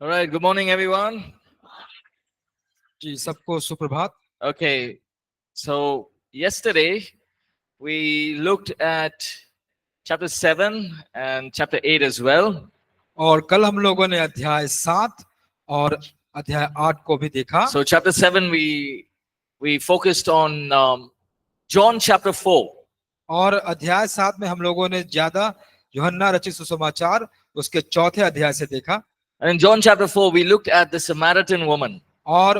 All right, good morning, everyone. जी सबको सुप्रभात। Okay, so yesterday we looked at chapter 7 and chapter 8 as well. और कल हम लोगों ने अध्याय 7 और अध्याय 8 को भी देखा। So, chapter 7, we focused on John chapter 4. और अध्याय 7 में हम लोगों ने ज्यादा यूहन्ना रचित सुसमाचार उसके चौथे अध्याय से देखा। And in John chapter 4, we looked at the Samaritan woman. और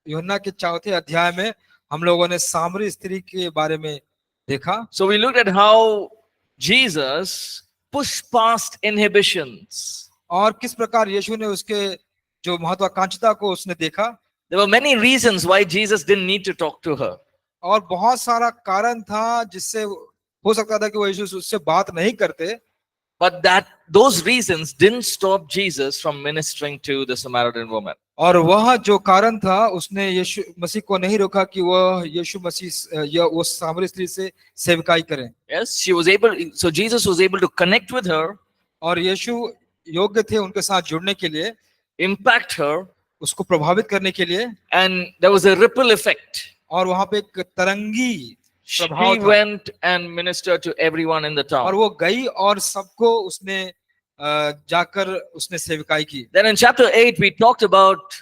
यूहन्ना के चौथे अध्याय में हम लोगों ने सामरी स्त्री के बारे में देखा। So, we looked at how Jesus pushed past inhibitions. और किस प्रकार यीशु ने उसके जो महत्वाकांक्षता को उसने देखा। There were many reasons why Jesus didn't need to talk to her. और बहुत सारा कारण था जिससे हो सकता था कि वो यीशु उससे बात नहीं करते। But those reasons didn't stop Jesus from ministering to the Samaritan woman. और वह जो कारण था उसने यीशु मसीह को नहीं रोका कि वह यीशु मसीह या वो सामरी स्त्री से सेवकाई करें। Yes, she was able. So Jesus was able to connect with her, और यीशु योग्य थे उनके साथ जुड़ने के लिए, impact her, उसको प्रभावित करने के लिए। and there was a ripple effect. और वहां पे एक तरंगी She प्रभाव था। went and ministered to everyone in the और town. वो गई और सबको उसने जाकर उसने सेवकाई की। Then in chapter 8 we talked about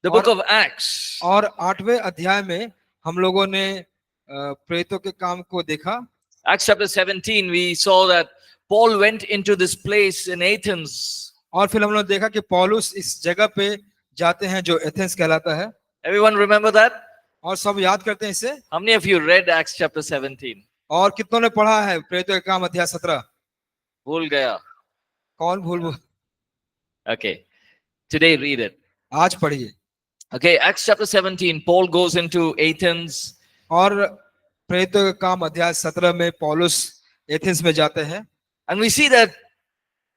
the book of Acts. और 8वें अध्याय में हम लोगों ने प्रेरितों के काम को देखा। Acts chapter 17 we saw that Paul went into this place in Athens. और फिर हम लोग देखा कि पौलुस इस जगह पे जाते हैं जो एथेंस कहलाता है। Everyone remember that? और सब याद करते हैं इसे। How many of you read Acts chapter 17? और कितनों ने पढ़ा है प्रेरितों के काम अध्याय 17? भूल गया. कौन भूल? Okay, today read it. आज पढ़िए। Okay, Acts chapter 17, Paul goes into Athens. और प्रेरितों के काम अध्याय 17 में पौलुस एथेंस में जाते हैं। And we see that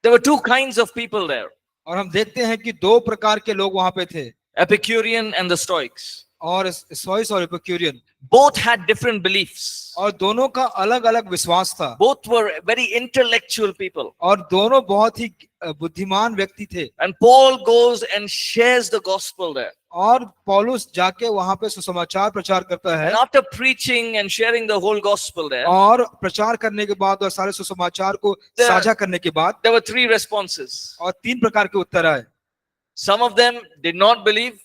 there were two kinds of people there, और हम देखते हैं कि दो प्रकार के लोग वहां पे थे, Epicurean and the Stoics. और स्टोइक्स और Epicurean. Both had different beliefs. और दोनों का अलग अलग विश्वास था। Both were very intellectual people. और दोनों बहुत ही बुद्धिमान व्यक्ति थे। And Paul goes and shares the gospel there. और पौलुस जाके वहां पे सुसमाचार प्रचार करता है। And after preaching and sharing the whole gospel there, और प्रचार करने के बाद और सारे सुसमाचार को साझा करने के बाद there were three responses. और 3 प्रकार के उत्तर आए। Some of them did not believe.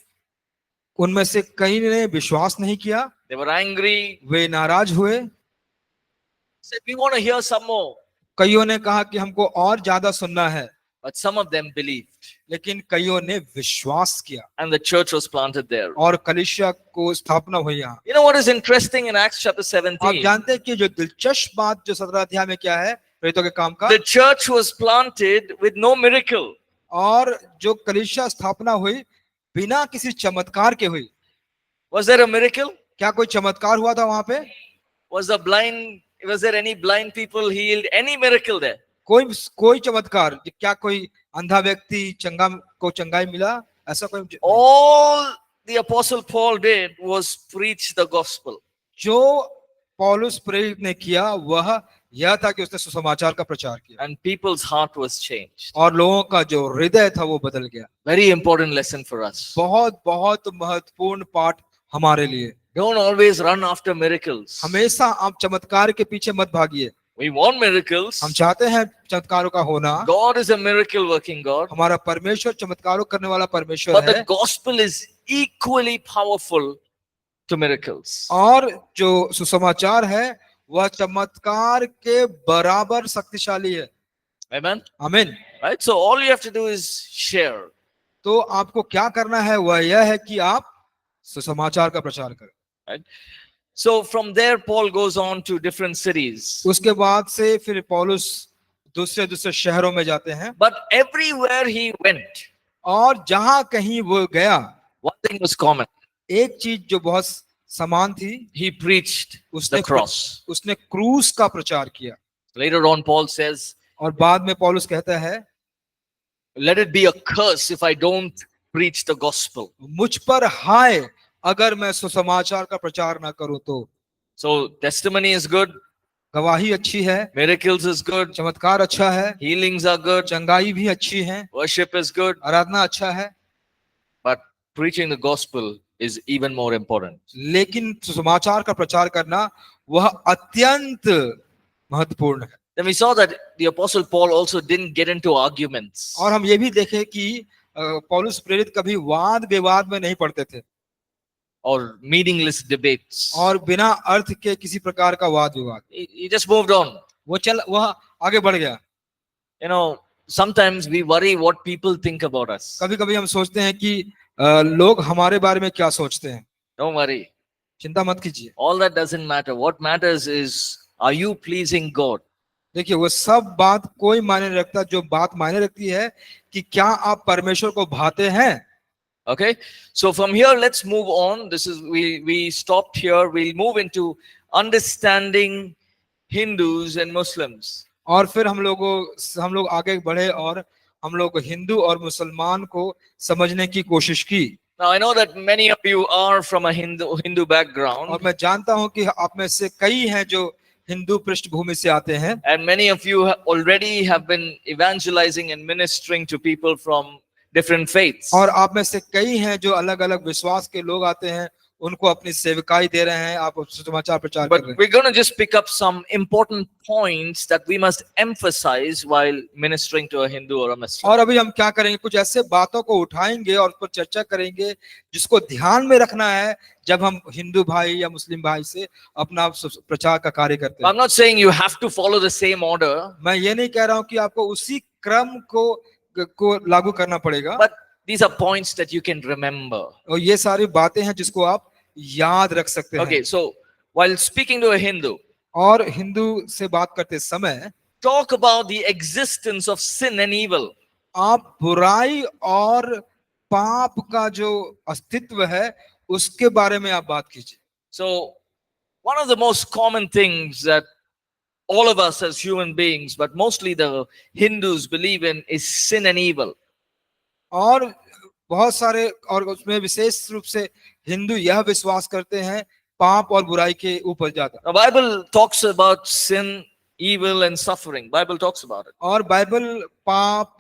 उनमें से कई ने विश्वास नहीं किया। They were angry. वे नाराज हुए। Said, we want to hear some more. कईयों ने कहा कि हमको और ज्यादा सुनना है। But some of them believed. लेकिन कईयों ने विश्वास किया। And the church was planted there. और कलीसिया को स्थापना हुई यहाँ। You know what is interesting in Acts chapter 17? आप जानते हैं कि जो दिलचस्प बात जो 17 अध्याय में क्या है प्रेरितों के काम का? The church was planted with no miracle. और जो कलीसिया स्थापना हुई बिना किसी चमत्कार के हुई। Was there a miracle? क्या कोई चमत्कार हुआ था वहां पे? Was there any blind people healed? Any miracle there? कोई चमत्कार? क्या कोई अंधा व्यक्ति चंगा को चंगाई मिला? ऐसा कोई? All the apostle Paul did was preach the gospel. जो पौलुस प्रेरित ने किया वह यह था कि उसने सुसमाचार का प्रचार किया। And people's heart was changed. और लोगों का जो हृदय था वो बदल गया। Very important lesson for us. बहुत बहुत महत्वपूर्ण पाठ हमारे लिए। Don't always run after miracles. हमेशा आप चमत्कार के पीछे मत भागिए। We want miracles. हम चाहते हैं चमत्कारों का होना। God is a miracle working God. हमारा परमेश्वर चमत्कारों करने वाला परमेश्वर But है। the gospel is equally powerful to miracles. और जो सुसमाचार है वह चमत्कार के बराबर शक्तिशाली है। Amen. आमीन। Right? So all you have to do is share. तो आपको क्या करना है वह यह है कि आप सुसमाचार का प्रचार करें। Right? So from there Paul goes on to different cities. उसके बाद से फिर पौलुस दूसरे शहरों में जाते हैं। But everywhere he went, और जहां कहीं वो गया one thing was common. एक चीज जो बहुत समान थी, He preached the cross. उसने क्रूस का प्रचार किया। Later on Paul says, और बाद में पौलुस कहता है, let it be a curse if I don't preach the gospel. मुझ पर हाय अगर मैं सुसमाचार का प्रचार ना करूं तो। So testimony is good. गवाही अच्छी है, miracles is good, चमत्कार अच्छा है, healings are good, चंगाई भी अच्छी है, worship is good, आराधना अच्छा है, but preaching the gospel is even more important. लेकिन समाचार का प्रचार करना वह अत्यंत महत्वपूर्ण है। Then we saw that the apostle Paul also didn't get into arguments और हम ये भी देखें कि पौलुस प्रेरित कभी वाद विवाद में नहीं पड़ते थे or meaningless debates. और बिना अर्थ के किसी प्रकार का वाद विवाद, He just moved on. वह आगे बढ़ गया। You know, sometimes we worry what people think about us. कभी कभी हम सोचते हैं कि लोग हमारे बारे में क्या सोचते हैं। Don't worry. चिंता मत कीजिए, All that doesn't matter. What matters is, are you pleasing God? देखिए वो सब बात कोई मायने नहीं रखता, जो बात मायने रखती है कि क्या आप परमेश्वर को भाते हैं। Okay, so from here let's move on. This is we stopped here. We'll move into understanding Hindus and Muslims. और फिर हम लोग आगे बढ़े और हम लोग हिंदू और मुसलमान को समझने की कोशिश की। Now I know that many of you are from a Hindu background, और मैं जानता हूं कि आप में से कई हैं जो हिंदू पृष्ठभूमि से आते हैं, and many of you already have been evangelizing and ministering to people from different faiths. और आप में से कई हैं जो अलग अलग विश्वास के लोग आते हैं, उनको अपनी सेवकाई दे रहे हैं, आप समाचार प्रचार कर But रहे हैं। we're going to just pick up some important points that we must emphasize while ministering to a Hindu or a Muslim. और अभी हम क्या करेंगे, कुछ ऐसे बातों को उठाएंगे और उस पर चर्चा करेंगे जिसको ध्यान में रखना है जब हम हिंदू भाई या मुस्लिम भाई से अपना प्रचार का कार्य करते हैं। I'm not saying you have to follow the same order, मैं ये नहीं कह रहा हूं कि आपको उसी क्रम को लागू करना पड़ेगा, but these are points that you can remember. और ये सारी बातें हैं जिसको आप याद रख सकते हैं। Okay, so while speaking to a Hindu, और हिंदू से बात करते समय talk about the existence of sin and evil. आप बुराई और पाप का जो अस्तित्व है उसके बारे में आप बात कीजिए। So one of the most common things that all of us as human beings, but mostly the Hindus believe in, is sin and evil. और बहुत सारे और उसमें विशेष रूप से हिंदू यह विश्वास करते हैं पाप और बुराई के ऊपर ज्यादा। The Bible talks about sin, evil, and suffering. Bible talks about it. और बाइबल पाप,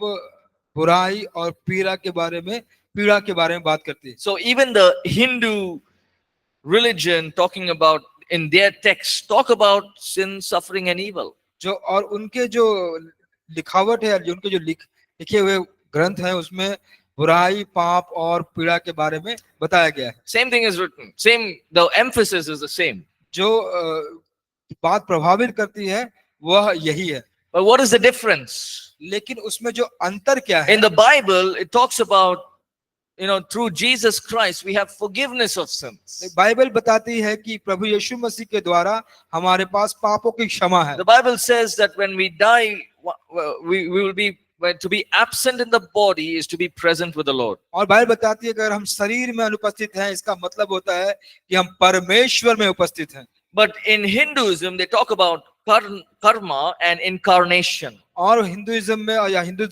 बुराई और पीड़ा के बारे में बात करती है। So even the Hindu religion talking about in their text talk about sin, suffering, and evil. जो और उनके जो लिखावट है, जो उनके जो लिखे हुए ग्रंथ हैं उसमें बुराई, पाप और पीड़ा के बारे में बताया गया है। Same thing is written. Same, the emphasis is the same. जो बात प्रभावित करती है वह यही है। But what is the difference? लेकिन उसमें जो अंतर क्या है? In the Bible, it talks about, through Jesus Christ, we have forgiveness of sins. Bible बताती है कि प्रभु यीशु मसीह के द्वारा हमारे पास पापों की क्षमा है। The Bible says that when we die, we will be, to be absent in the body is to be present with the Lord. और बाइबल बताती है कि अगर हम शरीर में अनुपस्थित हैं, इसका मतलब होता है कि हम परमेश्वर में उपस्थित हैं। But in Hinduism, they talk about karma and incarnation. और हिंदुइज्म में या हिंदू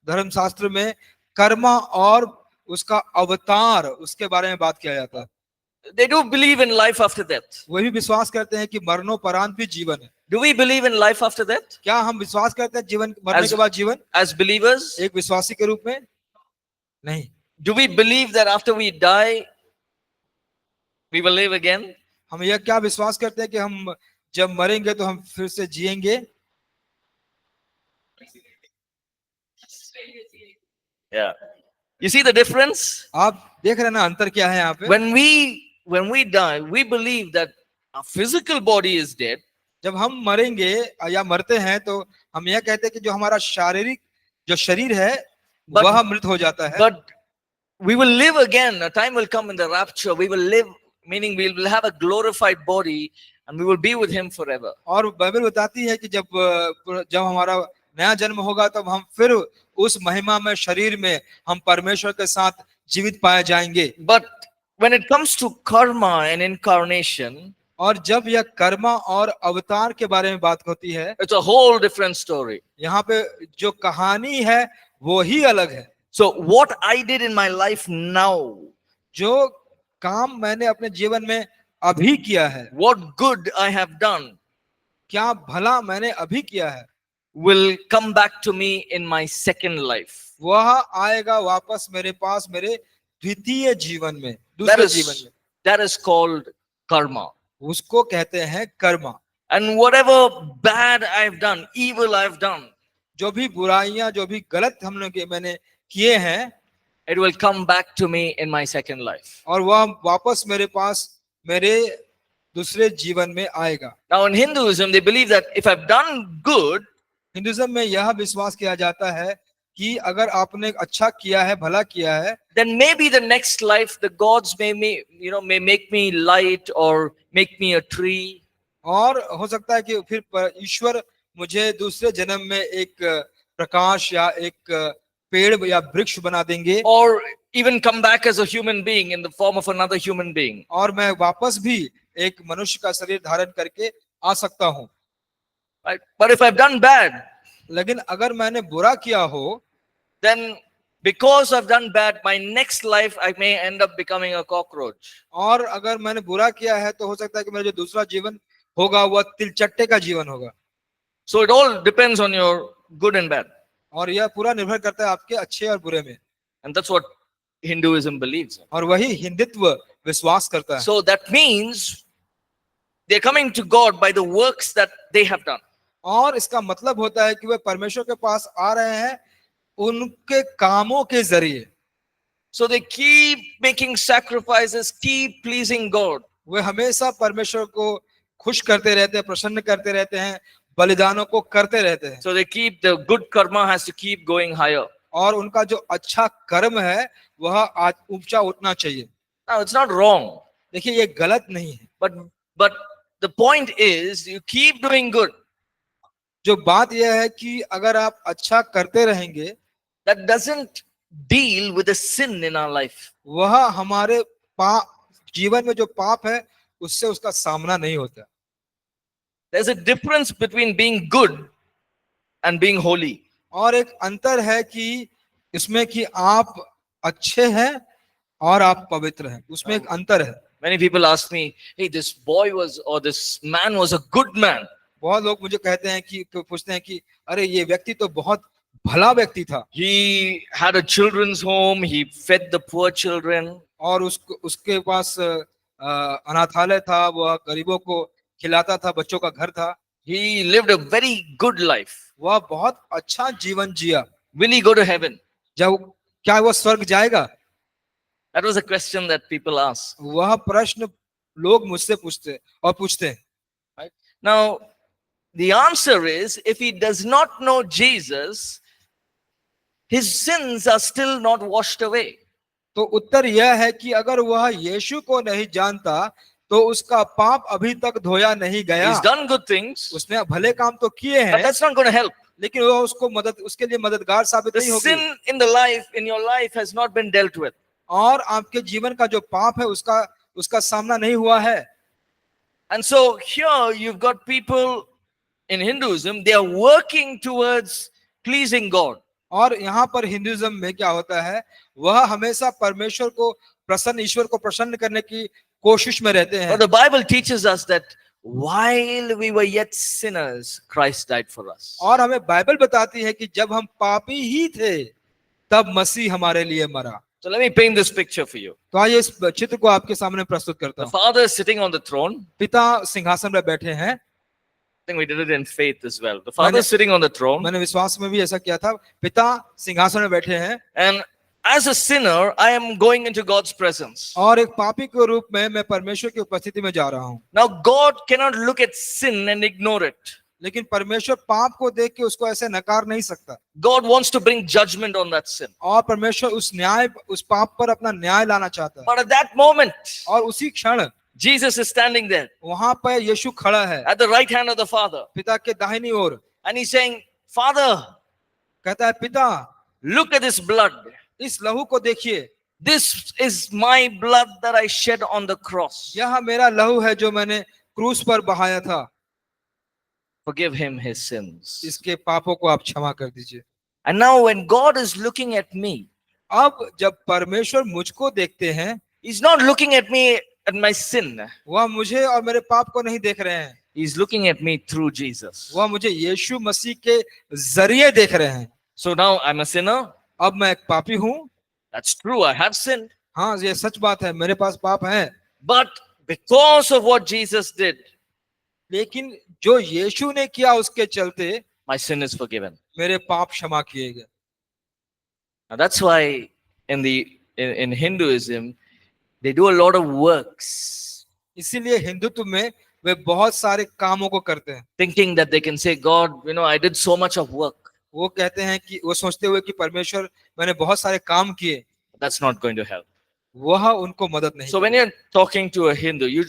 धर्मशास्त्र में कर्मा और उसका अवतार, उसके बारे में बात किया जाता है। They do believe in life after death. वे भी विश्वास करते हैं कि मरणोपरांत भी जीवन है। Do we believe in life after death? क्या हम विश्वास करते हैं जीवन, मरने के बाद जीवन? As believers? एक विश्वासी के रूप में नहीं। Do we believe that after we die, we will live again? हम यह क्या विश्वास करते हैं कि हम जब मरेंगे तो हम फिर से जिएंगे? Yeah. You see the difference? आप देख रहे हैं ना अंतर क्या है यहाँ पे? When we die, we believe that our physical body is dead. जब हम मरेंगे या मरते हैं तो हम यह कहते हैं कि जो हमारा शारीरिक जो शरीर है वह मृत हो जाता है। But we will live again. A time will come in the rapture. We will live, meaning we will have a glorified body and we will be with him forever. और बाइबल बताती है कि जब हमारा नया जन्म होगा तब हम फिर उस महिमा में शरीर में हम परमेश्वर के साथ जीवित पाए जाएंगे। But when it comes to karma and incarnation, और जब यह कर्मा और अवतार के बारे में बात होती है, it's a whole different story. यहाँ पे जो कहानी है वो ही अलग है। So what I did in my life now, जो काम मैंने अपने जीवन में अभी किया है, what good I have done, क्या भला मैंने अभी किया है will come back to me in my second life. वह आएगा वापस मेरे पास मेरे द्वितीय जीवन में, That दूसरे जीवन is, में। that is called karma. उसको कहते हैं कर्म। And whatever bad I've done, evil I've done, जो भी बुराइयां, जो भी गलत मैंने किए हैं, it will come back to me in my second life. और वह वापस मेरे पास मेरे दूसरे जीवन में आएगा। Now in Hinduism, they believe that if I've done good, Hinduism में यह विश्वास किया जाता है कि अगर आपने अच्छा किया है, भला किया है, then maybe the next life the gods may make me light or make me a tree. और हो सकता है कि फिर ईश्वर मुझे दूसरे जन्म में एक प्रकाश या एक पेड़ या वृक्ष बना देंगे, Or even come back as a human being in the form of another human being. और मैं वापस भी एक मनुष्य का शरीर धारण करके आ सकता हूँ। Right? But if I've done bad, लेकिन अगर मैंने बुरा किया हो, then because I've done bad, my next life I may end up becoming a cockroach. और अगर मैंने बुरा किया है तो हो सकता है कि मेरा जो दूसरा जीवन होगा वह तिलचट्टे का जीवन होगा। So it all depends on your good and bad. और यह पूरा निर्भर करता है आपके अच्छे और बुरे में, And that's what Hinduism believes. और वही हिंदुत्व विश्वास करता है। So that means they're coming to God by the works that they have done. और इसका मतलब होता है कि वे परमेश्वर के पास आ रहे हैं उनके कामों के जरिए। So they keep making sacrifices, keep pleasing God. वे हमेशा परमेश्वर को खुश करते रहते हैं, प्रसन्न करते रहते हैं, बलिदानों को करते रहते हैं। So they keep the good karma has to keep going higher. और उनका जो अच्छा कर्म है वह आज ऊंचा उठना चाहिए। Now it's not wrong, देखिए ये गलत नहीं है, but the point is you keep doing good. जो बात यह है कि अगर आप अच्छा करते रहेंगे, That doesn't deal with the sin in our life. वह हमारे जीवन में जो पाप है उससे उसका सामना नहीं होता। There's a difference between being good and being holy. और एक अंतर है कि इसमें कि आप अच्छे हैं और आप पवित्र हैं, उसमें एक अंतर है। Many people ask me, hey, this boy was or this man was a good man. बहुत लोग मुझे कहते हैं कि पूछते हैं कि अरे ये व्यक्ति तो बहुत भला व्यक्ति था। He had a children's home, he fed the poor children. और उसके पास अनाथालय था, वह गरीबों को खिलाता था, बच्चों का घर था। He lived a very good life. वह बहुत अच्छा जीवन जिया। Will he go to heaven? जब क्या वह स्वर्ग जाएगा? That was a question that people ask. वह प्रश्न लोग मुझसे पूछते हैं। Right? Now, the answer is, if he does not know Jesus, his sins are still not washed away. तो उत्तर यह है कि अगर वह यीशु को नहीं जानता तो उसका पाप अभी तक धोया नहीं गया। He's done good things, उसने भले काम तो किए but हैं, that's not going to help. लेकिन वह उसके लिए मददगार साबित The नहीं होगी। sin in your life has not been dealt with. और आपके जीवन का जो पाप है उसका सामना नहीं हुआ है। And so here you've got people in Hinduism, they are working towards pleasing God. और यहाँ पर हिंदुइज्म में क्या होता है, वह हमेशा परमेश्वर को ईश्वर को प्रसन्न करने की कोशिश में रहते हैं। But the Bible teaches us that while we were yet sinners, Christ died for us. और हमें बाइबल बताती है कि जब हम पापी ही थे तब मसीह हमारे लिए मरा। So let me paint this picture for you. तो आइए इस चित्र को आपके सामने प्रस्तुत करता The हूँ। Father is sitting on the throne. पिता सिंहासन में बैठे हैं। I think we did it in faith as well. The Father is sitting on the throne. मैंने विश्वास में भी ऐसा किया था। पिता सिंहासन में बैठे हैं And as a sinner, I am going into God's presence. और एक पापी के रूप में मैं परमेश्वर की उपस्थिति में जा रहा हूँ। Now God cannot look at sin and ignore it. लेकिन परमेश्वर पाप को देख के उसको ऐसे नकार नहीं सकता। God wants to bring judgment on that sin. और परमेश्वर उस पाप पर अपना न्याय लाना चाहता है। But at that moment, और उसी क्षण Jesus is standing there वहां पर यीशु खड़ा है at the right hand of the Father. पिता के दाहिनी ओर। And he's saying, Father, कहता है पिता look at this blood. इस लहू को देखिए, This is my blood that I shed on the cross. यह मेरा लहू है जो मैंने क्रूस पर बहाया था। Forgive him his sins. इसके पापों को आप क्षमा कर दीजिए। And now when God is looking at me, अब जब परमेश्वर मुझको देखते हैं, he's not looking at me at my sin. वह मुझे और मेरे पाप को नहीं देख रहे हैं। He's looking at me through Jesus. वह मुझे यीशु मसीह के जरिए देख रहे हैं। So now I'm a sinner. अब मैं एक पापी हूँ। That's true. I have sinned. हाँ, ये सच बात है, मेरे पास पाप है। But because of what Jesus did, लेकिन जो यीशु ने किया उसके चलते my sin is forgiven. मेरे पाप क्षमा किए गए। Now that's why in Hinduism, they do a lot of works, इसीलिए हिंदुत्व में वे बहुत सारे कामों को करते हैं। thinking that they can say, God, I did so much of work. वो कहते हैं कि वो सोचते हुए कि परमेश्वर मैंने बहुत सारे काम किए, That's not going to help. वह उनको मदद नहीं। So when you're talking to a Hindu,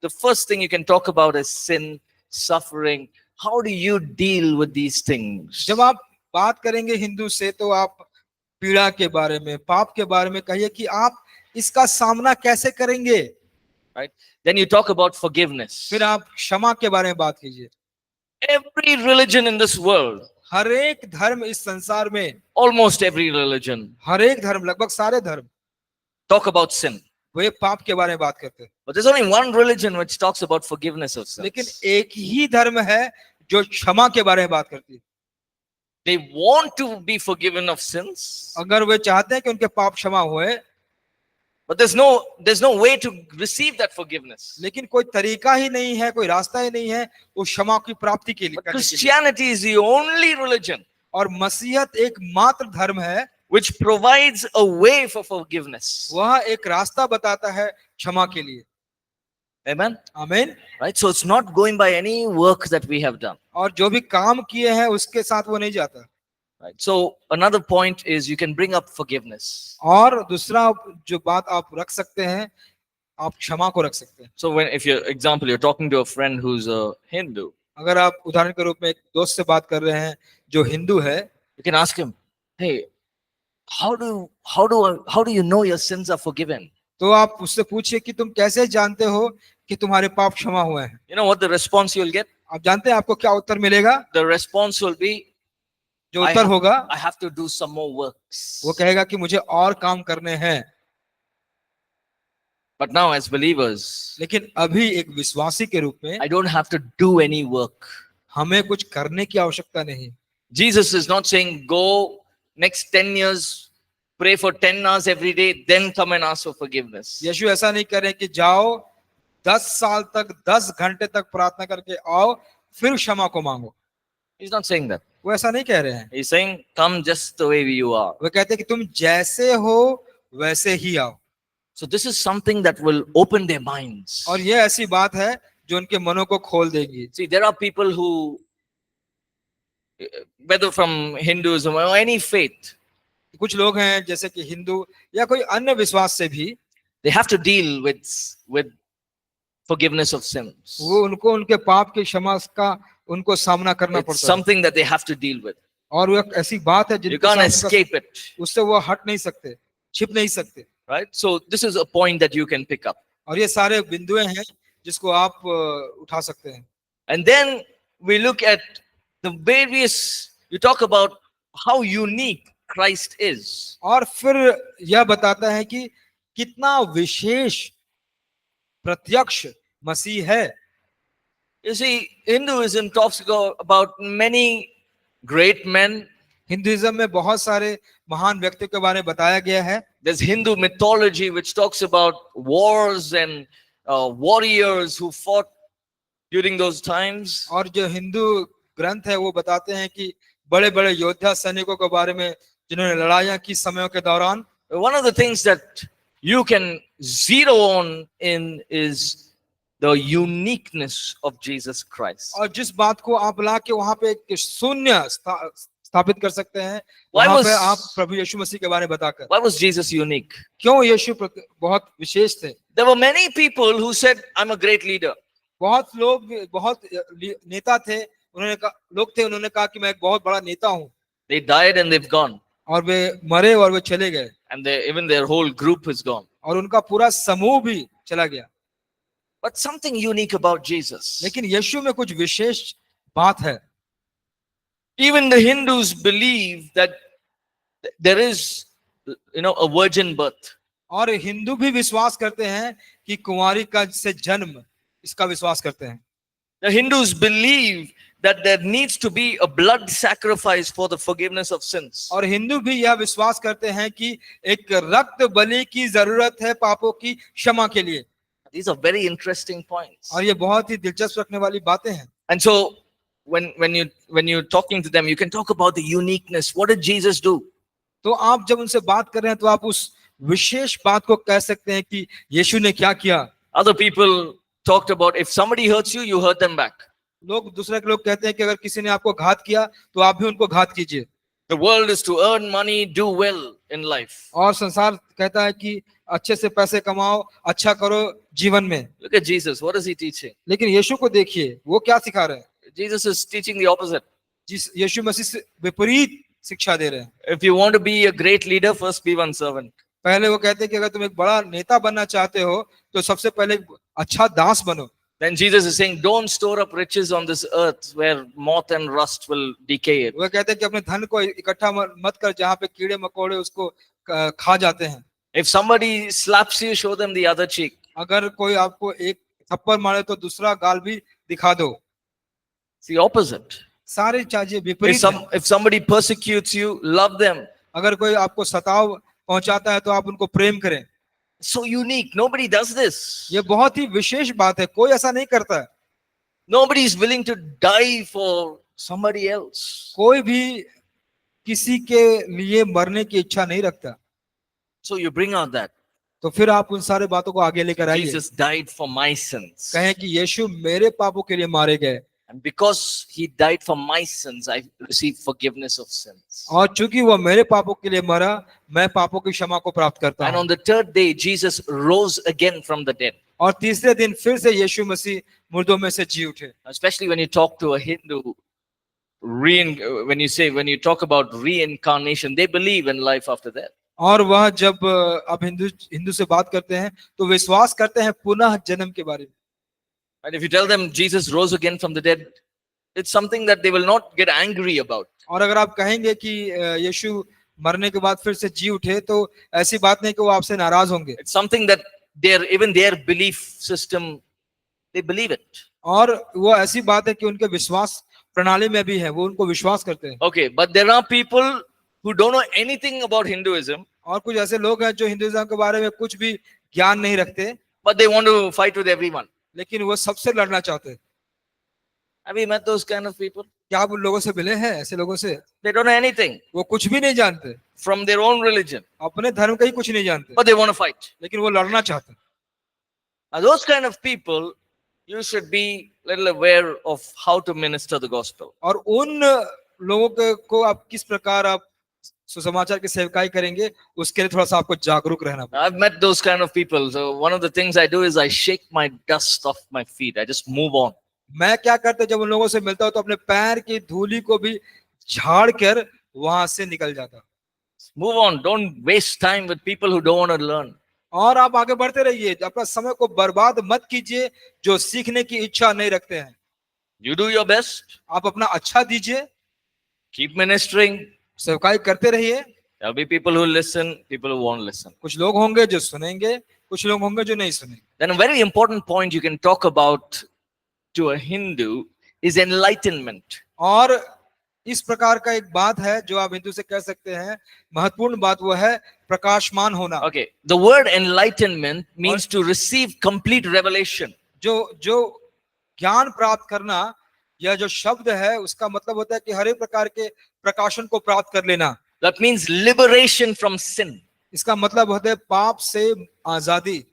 the first thing you can talk about is sin, suffering. How do you deal with these things? जब आप बात करेंगे हिंदू से तो आप पीड़ा के बारे में, पाप के बारे में कहिए कि आप इसका सामना कैसे करेंगे। Right? Then you talk about forgiveness. फिर आप क्षमा के बारे में बात कीजिए। Every religion in this world, हर एक धर्म इस संसार में, almost every religion, हर एक धर्म, लगभग सारे धर्म talk about sin. वे पाप के बारे में बात करते हैं। But there's only one religion which talks about forgiveness of sins. लेकिन एक ही धर्म है जो क्षमा के बारे में बात करती है। They want to be forgiven of sins, अगर वे चाहते हैं कि उनके पाप क्षमा हुए, but there's no way to receive that forgiveness. लेकिन कोई तरीका ही नहीं है, कोई रास्ता ही नहीं है उस क्षमा की प्राप्ति के लिए। But Christianity is the only religion और मसीहत एकमात्र धर्म है which provides a way for forgiveness. वह एक रास्ता बताता है क्षमा के लिए। Amen. आमीन। Right? So it's not going by any work that we have done. और जो भी काम किए हैं उसके साथ वो नहीं जाता। Right? So another point is you can bring up forgiveness. और दूसरा जो बात आप रख सकते हैं, आप क्षमा को रख सकते हैं। So if you're talking to a friend who's a Hindu, अगर आप उदाहरण के रूप में एक दोस्त से बात कर रहे हैं जो हिंदू है, you can ask him, hey, how do you know your sins are forgiven? तो आप उससे पूछिए कि तुम कैसे जानते हो कि तुम्हारे पाप क्षमा हुए हैं। You know what the response you'll get? आप जानते हैं आपको क्या उत्तर मिलेगा? The response will be, जो उत्तर होगा I have to do some more works. वो कहेगा कि मुझे और काम करने हैं। But now as believers, लेकिन अभी एक विश्वासी के रूप में I don't have to do any work. हमें कुछ करने की आवश्यकता नहीं। Jesus is not saying go next 10 years, pray for 10 hours every day, then come and ask for forgiveness. यीशु ऐसा नहीं कह रहे कि जाओ 10 साल तक 10 घंटे तक प्रार्थना करके आओ फिर क्षमा को मांगो। He's not saying that. वो ऐसा नहीं कह रहे हैं। He's saying come just the way you are. वो कहते हैं कि तुम जैसे हो वैसे ही आओ। So this is something that will open their minds. और ये ऐसी बात है जो उनके मनों को खोल देगी। See, there are people who, whether from Hinduism or any faith, कुछ लोग हैं जैसे कि हिंदू या कोई अन्य विश्वास से भी, they have to deal with forgiveness of sins. वो उनको उनके पाप की क्षमा का उनको सामना करना It's पड़ता है। something that they have to deal with. और वो एक ऐसी बात है You जिनके can't साथ escape it, उससे वो हट नहीं सकते, छिप नहीं सकते। right? So this is a point that you can pick up. और ये सारे बिंदुएं हैं जिसको आप उठा सकते हैं। And then we look at the various, you talk about how unique Christ is. और फिर यह बताता है कि कितना विशेष प्रत्यक्ष मसीह है। You see, Hinduism talks about many great men. Hinduism में बहुत सारे महान व्यक्तियों के बारे में बताया गया है। There's Hindu mythology which talks about wars and warriors who fought during those times. और जो हिंदू ग्रंथ है वो बताते हैं कि बड़े बड़े योद्धा सैनिकों के बारे में जिन्होंने लड़ाइयां की समयों के दौरान। One of the things that you can zero on in is the uniqueness of Jesus Christ. और जिस बात को आप ला के वहां पे एक शून्य स्थापित कर सकते हैं, Why वहां was- पे आप प्रभु यीशु मसीह के बारे में बताकर। Why was Jesus unique? क्यों यीशु बहुत विशेष थे? There were many people who said, I'm a great leader. बहुत लोग, बहुत नेता थे, उन्होंने कहा कि मैं एक बहुत बड़ा नेता हूँ। They died and they've gone. और वे मरे और वे चले गए And even their whole group is gone. और उनका पूरा समूह भी चला गया। But something unique about Jesus. लेकिन यीशु में कुछ विशेष बात है। Even the Hindus believe that there is, a virgin birth. और हिंदू भी विश्वास करते हैं कि कुंवारी का से जन्म, इसका विश्वास करते हैं। The Hindus believe that there needs to be a blood sacrifice for the forgiveness of sins. और हिंदू भी यह विश्वास करते हैं कि एक रक्त बलि की जरूरत है पापों की क्षमा के लिए। These are very interesting points. और ये बहुत ही दिलचस्प रखने वाली बातें हैं। And so when you're talking to them, you can talk about the uniqueness. What did Jesus do? तो आप जब उनसे बात कर रहे हैं तो आप उस विशेष बात को कह सकते हैं कि यीशु ने क्या किया। Other people talked about if somebody hurts you, you hurt them back. लोग दूसरे के लोग कहते हैं कि अगर किसी ने आपको घात किया तो आप भी उनको घात कीजिए। The world is to earn money, do well in life. और संसार कहता है कि अच्छे से पैसे कमाओ, अच्छा करो जीवन में। Look at Jesus. What is he teaching? लेकिन यीशु को देखिए वो क्या सिखा रहे हैं। Jesus is teaching the opposite. जिस यीशु मसीह से विपरीत शिक्षा दे रहे हैं। If you want to be a great leader, first be one servant. पहले वो कहते हैं कि अगर तुम एक बड़ा नेता बनना चाहते हो तो सबसे पहले अच्छा दास बनो। Then Jesus is saying, don't store up riches on this earth where moth and rust will decay it. वो कहते हैं कि अपने धन को इकट्ठा मत कर जहाँ पे कीड़े मकोड़े उसको खा जाते हैं। If somebody slaps you, show them the other cheek. अगर कोई आपको एक थप्पड़ मारे तो दूसरा गाल भी दिखा दो। It's the opposite. सारी चीजें विपरीत हैं। If somebody persecutes you, love them. अगर कोई आपको सताव पहुंचाता है तो आप उनको प्रेम करें। So unique. Nobody does this. ये बहुत ही विशेष बात है, कोई ऐसा नहीं करता है। Nobody is willing to die for somebody else. कोई भी किसी के लिए मरने की इच्छा नहीं रखता। So you bring out that तो फिर आप उन सारे बातों को आगे लेकर आइए। Jesus died for my sins. कहें कि यीशु मेरे पापों के लिए मारे गए। And because he died for my sins, I received forgiveness of sins. और चूंकि वो मेरे पापों के लिए मरा, मैं पापों की क्षमा को प्राप्त करता And हूँ। on the third day, Jesus rose again from the dead. और तीसरे दिन फिर से यीशु मसीह मुर्दों में से जी उठे। Especially when you talk to a Hindu, when you talk about reincarnation, they believe in life after death. और वह जब आप हिंदू से बात करते हैं तो विश्वास करते हैं पुनः जन्म के बारे में। And if you tell them Jesus rose again from the dead, it's something that they will not get angry about. और अगर आप कहेंगे कि यीशु मरने के बाद फिर से जी उठे तो ऐसी बात नहीं कि वो आपसे नाराज होंगे। It's something that even their belief system, they believe it. और वो ऐसी बात है कि उनके विश्वास प्रणाली में भी है, वो उनको विश्वास करते हैं। Okay, but there are people who don't know anything about Hinduism, और कुछ ऐसे लोग हैं जो हिंदुइज्म के बारे में कुछ भी ज्ञान नहीं रखते, but they want to fight with everyone. लेकिन वो सबसे लड़ना चाहते हैं। Have you met those kind of people? क्या आप उन लोगों से मिले हैं? ऐसे लोगों से They don't know anything वो कुछ भी नहीं जानते, from their own religion, अपने धर्म का ही कुछ नहीं जानते, but they want to fight. लेकिन वो लड़ना चाहते हैं। Now, those kind of people, you should be little aware of how to minister the gospel. और उन लोगों को आप किस प्रकार आप सुसमाचार की सेवकाई करेंगे, उसके लिए थोड़ा सा आपको जागरूक रहना पड़ेगा। I've met those kind of people. So one of the things I do is I shake my dust off my feet. I just move on. मैं क्या करता जब उन लोगों से मिलता हूं तो अपने पैर की धूली को भी झाड़ कर वहां से निकल जाता। Move on. Don't waste time with people who don't want to learn. और आप आगे बढ़ते रहिए, अपना समय को बर्बाद मत कीजिए जो सीखने की इच्छा नहीं रखते हैं। You do your best. आप अपना अच्छा दीजिए, Keep ministering. सेवकाई करते रहिए। There'll be people who listen, people who won't listen. कुछ लोग होंगे जो सुनेंगे, कुछ लोग होंगे जो नहीं सुनेंगे। Then a very important point you can talk about to a Hindu is enlightenment. और इस प्रकार का एक बात है जो आप हिंदू से कह सकते हैं, महत्वपूर्ण बात वो है प्रकाशमान होना। Okay, the word enlightenment means to receive complete revelation. जो ज्ञान प्राप्त करना, यह जो शब्द है उसका मतलब होता है कि हर एक प्रकार के प्रकाशन को प्राप्त कर लेना। That means liberation from sin. इसका मतलब होता है पाप से आजादी।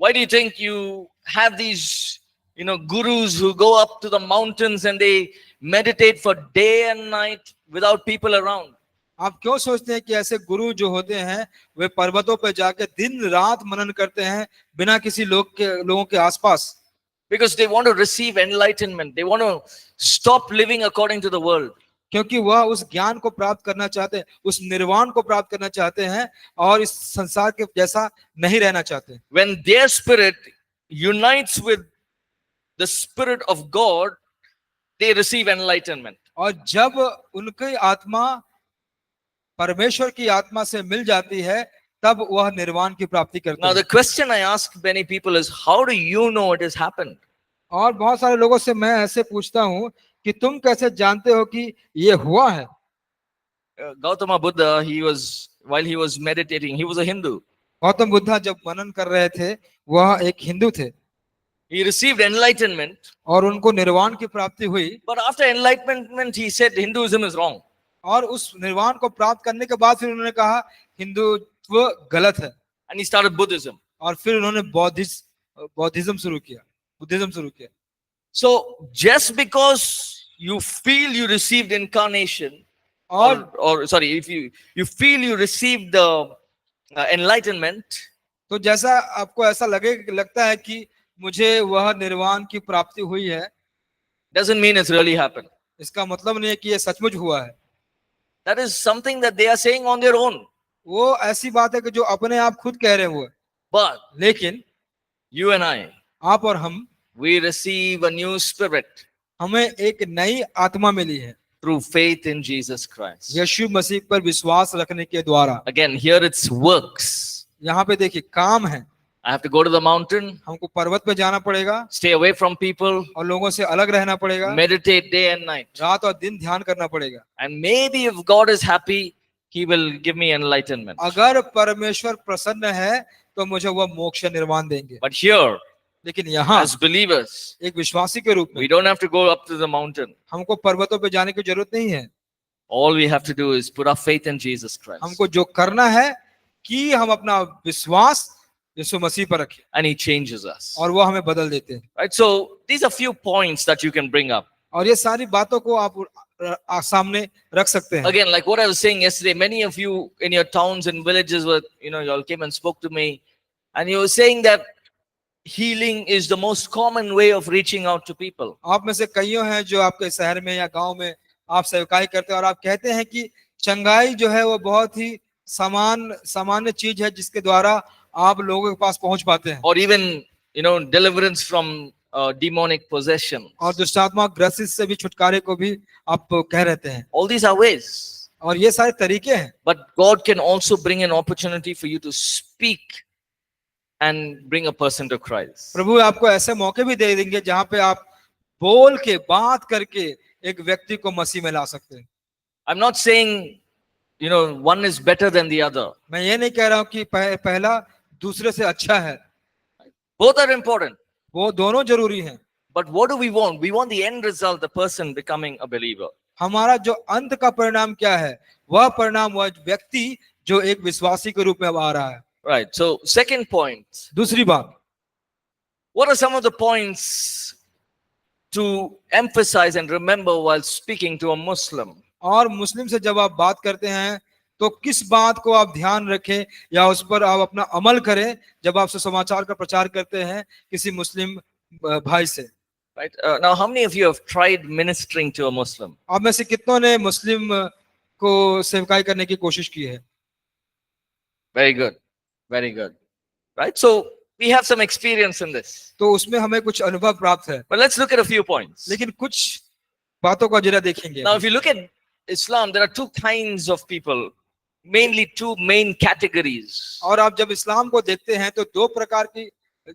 Why do you think you have these, gurus who go up to the mountains and they meditate for day and night without people around? आप क्यों सोचते हैं कि ऐसे गुरु जो होते हैं वे पर्वतों पर जाके दिन रात मनन करते हैं बिना किसी लोगों के आसपास? Because they want to receive enlightenment. They want to stop living according to the world. क्योंकि वह उस ज्ञान को प्राप्त करना चाहते हैं, उस निर्वाण को प्राप्त करना चाहते हैं और इस संसार के जैसा नहीं रहना चाहते। When their spirit unites with the spirit of God, they receive enlightenment. और जब उनकी आत्मा परमेश्वर की आत्मा से मिल जाती है तब वह निर्वाण की प्राप्ति करते Now हैं। the question I ask many people is, how do you know it has happened? और बहुत सारे लोगों से मैं ऐसे पूछता हूँ कि तुम कैसे जानते हो कि ये हुआ है। Gautama Buddha, while he was meditating, he was a Hindu. Gautam Buddha जब मनन कर रहे थे वह एक हिंदू थे He received enlightenment, और उनको निर्वाण की प्राप्ति हुई। but after enlightenment, he said Hinduism is wrong. और उस निर्वाण को प्राप्त करने के बाद फिर उन्होंने कहा हिंदुत्व गलत है। And he started Buddhism. और फिर उन्होंने बौद्धिज्म शुरू किया, बुद्धिज्म शुरू किया। So just because you feel you received incarnation, और or sorry, if you feel you received the enlightenment, तो जैसा आपको ऐसा लगता है कि मुझे वह निर्वाण की प्राप्ति हुई है, doesn't mean it's really happened. इसका मतलब नहीं है कि यह सचमुच हुआ है। That is something that they are saying on their own. वो ऐसी बात है कि जो अपने आप खुद कह रहे हैं वो। But लेकिन you and I, आप और हम, we receive a new spirit हमें एक नई आत्मा मिली है through faith in Jesus Christ. यीशु मसीह पर विश्वास रखने के द्वारा। Again, here it's works. यहाँ पे देखिए काम है। I have to go to the mountain, हमको पर्वत पे जाना पड़ेगा stay away from people, और लोगों से अलग रहना पड़ेगा, meditate day and night. रात और दिन ध्यान करना पड़ेगा। And maybe if God is happy, He will give me enlightenment. अगर परमेश्वर प्रसन्न है तो मुझे वह मोक्ष निर्वाण देंगे। But here, लेकिन यहाँ as believers, एक विश्वासी के रूप में we don't have to go up to the mountain. हमको पर्वतों पे जाने की जरूरत नहीं है। All we have to do is put our faith in Jesus Christ. हमको जो करना है कि हम अपना विश्वास यीशु मसीह पर रखें And He changes us. और वो हमें बदल देते हैं। Right? So these are few points that you can bring up. और ये सारी बातों को आप सामने रख सकते हैं। Again, like what I was saying yesterday, many of you in your towns and villages were, you all came and spoke to me, and you were saying that healing is the most common way of reaching out to people. आप में से कईयों हैं जो आपके शहर में या गांव में आप सेवकाई करते हैं और आप कहते हैं कि चंगाई जो है वो बहुत ही सामान्य चीज है जिसके द्वारा आप लोगों के पास पहुंच पाते हैं। Or even, deliverance from demonic possession. और दुष्टात्मा ग्रसित से भी छुटकारे को भी आप कह रहते हैं। All these are ways. और ये सारे तरीके हैं। But God can also bring an opportunity for you to speak and bring a person to Christ. प्रभु आपको ऐसे मौके भी दे देंगे जहां पे आप बोल के बात करके एक व्यक्ति को मसीह में ला सकते हैं। I'm not saying, one is better than the other. मैं ये नहीं कह रहा हूं कि पहला दूसरे से अच्छा है। Both are important. वो दोनों जरूरी हैं। But what do we want? We want the end result, the person becoming a believer. हमारा जो अंत का परिणाम क्या है, वह परिणाम वह व्यक्ति जो एक विश्वासी के रूप में अब आ रहा है। Right. So, second point. दूसरी बात, What are some of the points to emphasize and remember while speaking to a Muslim? और मुस्लिम से जब आप बात करते हैं तो किस बात को आप ध्यान रखें या उस पर आप अपना अमल करें जब आप सुसमाचार का प्रचार करते हैं किसी मुस्लिम भाई से। Right. Now, how many of you have tried ministering to a Muslim? आप में से कितनों ने मुस्लिम को सेवकाई करने की कोशिश की है? Very good. Very good. Right. So, we have some experience in this. तो उसमें हमें कुछ अनुभव प्राप्त है। But let's look at a few points. लेकिन कुछ बातों को जरा देखेंगे। Now, if you look at Islam, there are two kinds of people, mainly two main categories. और आप जब इस्लाम को देखते हैं तो दो प्रकार की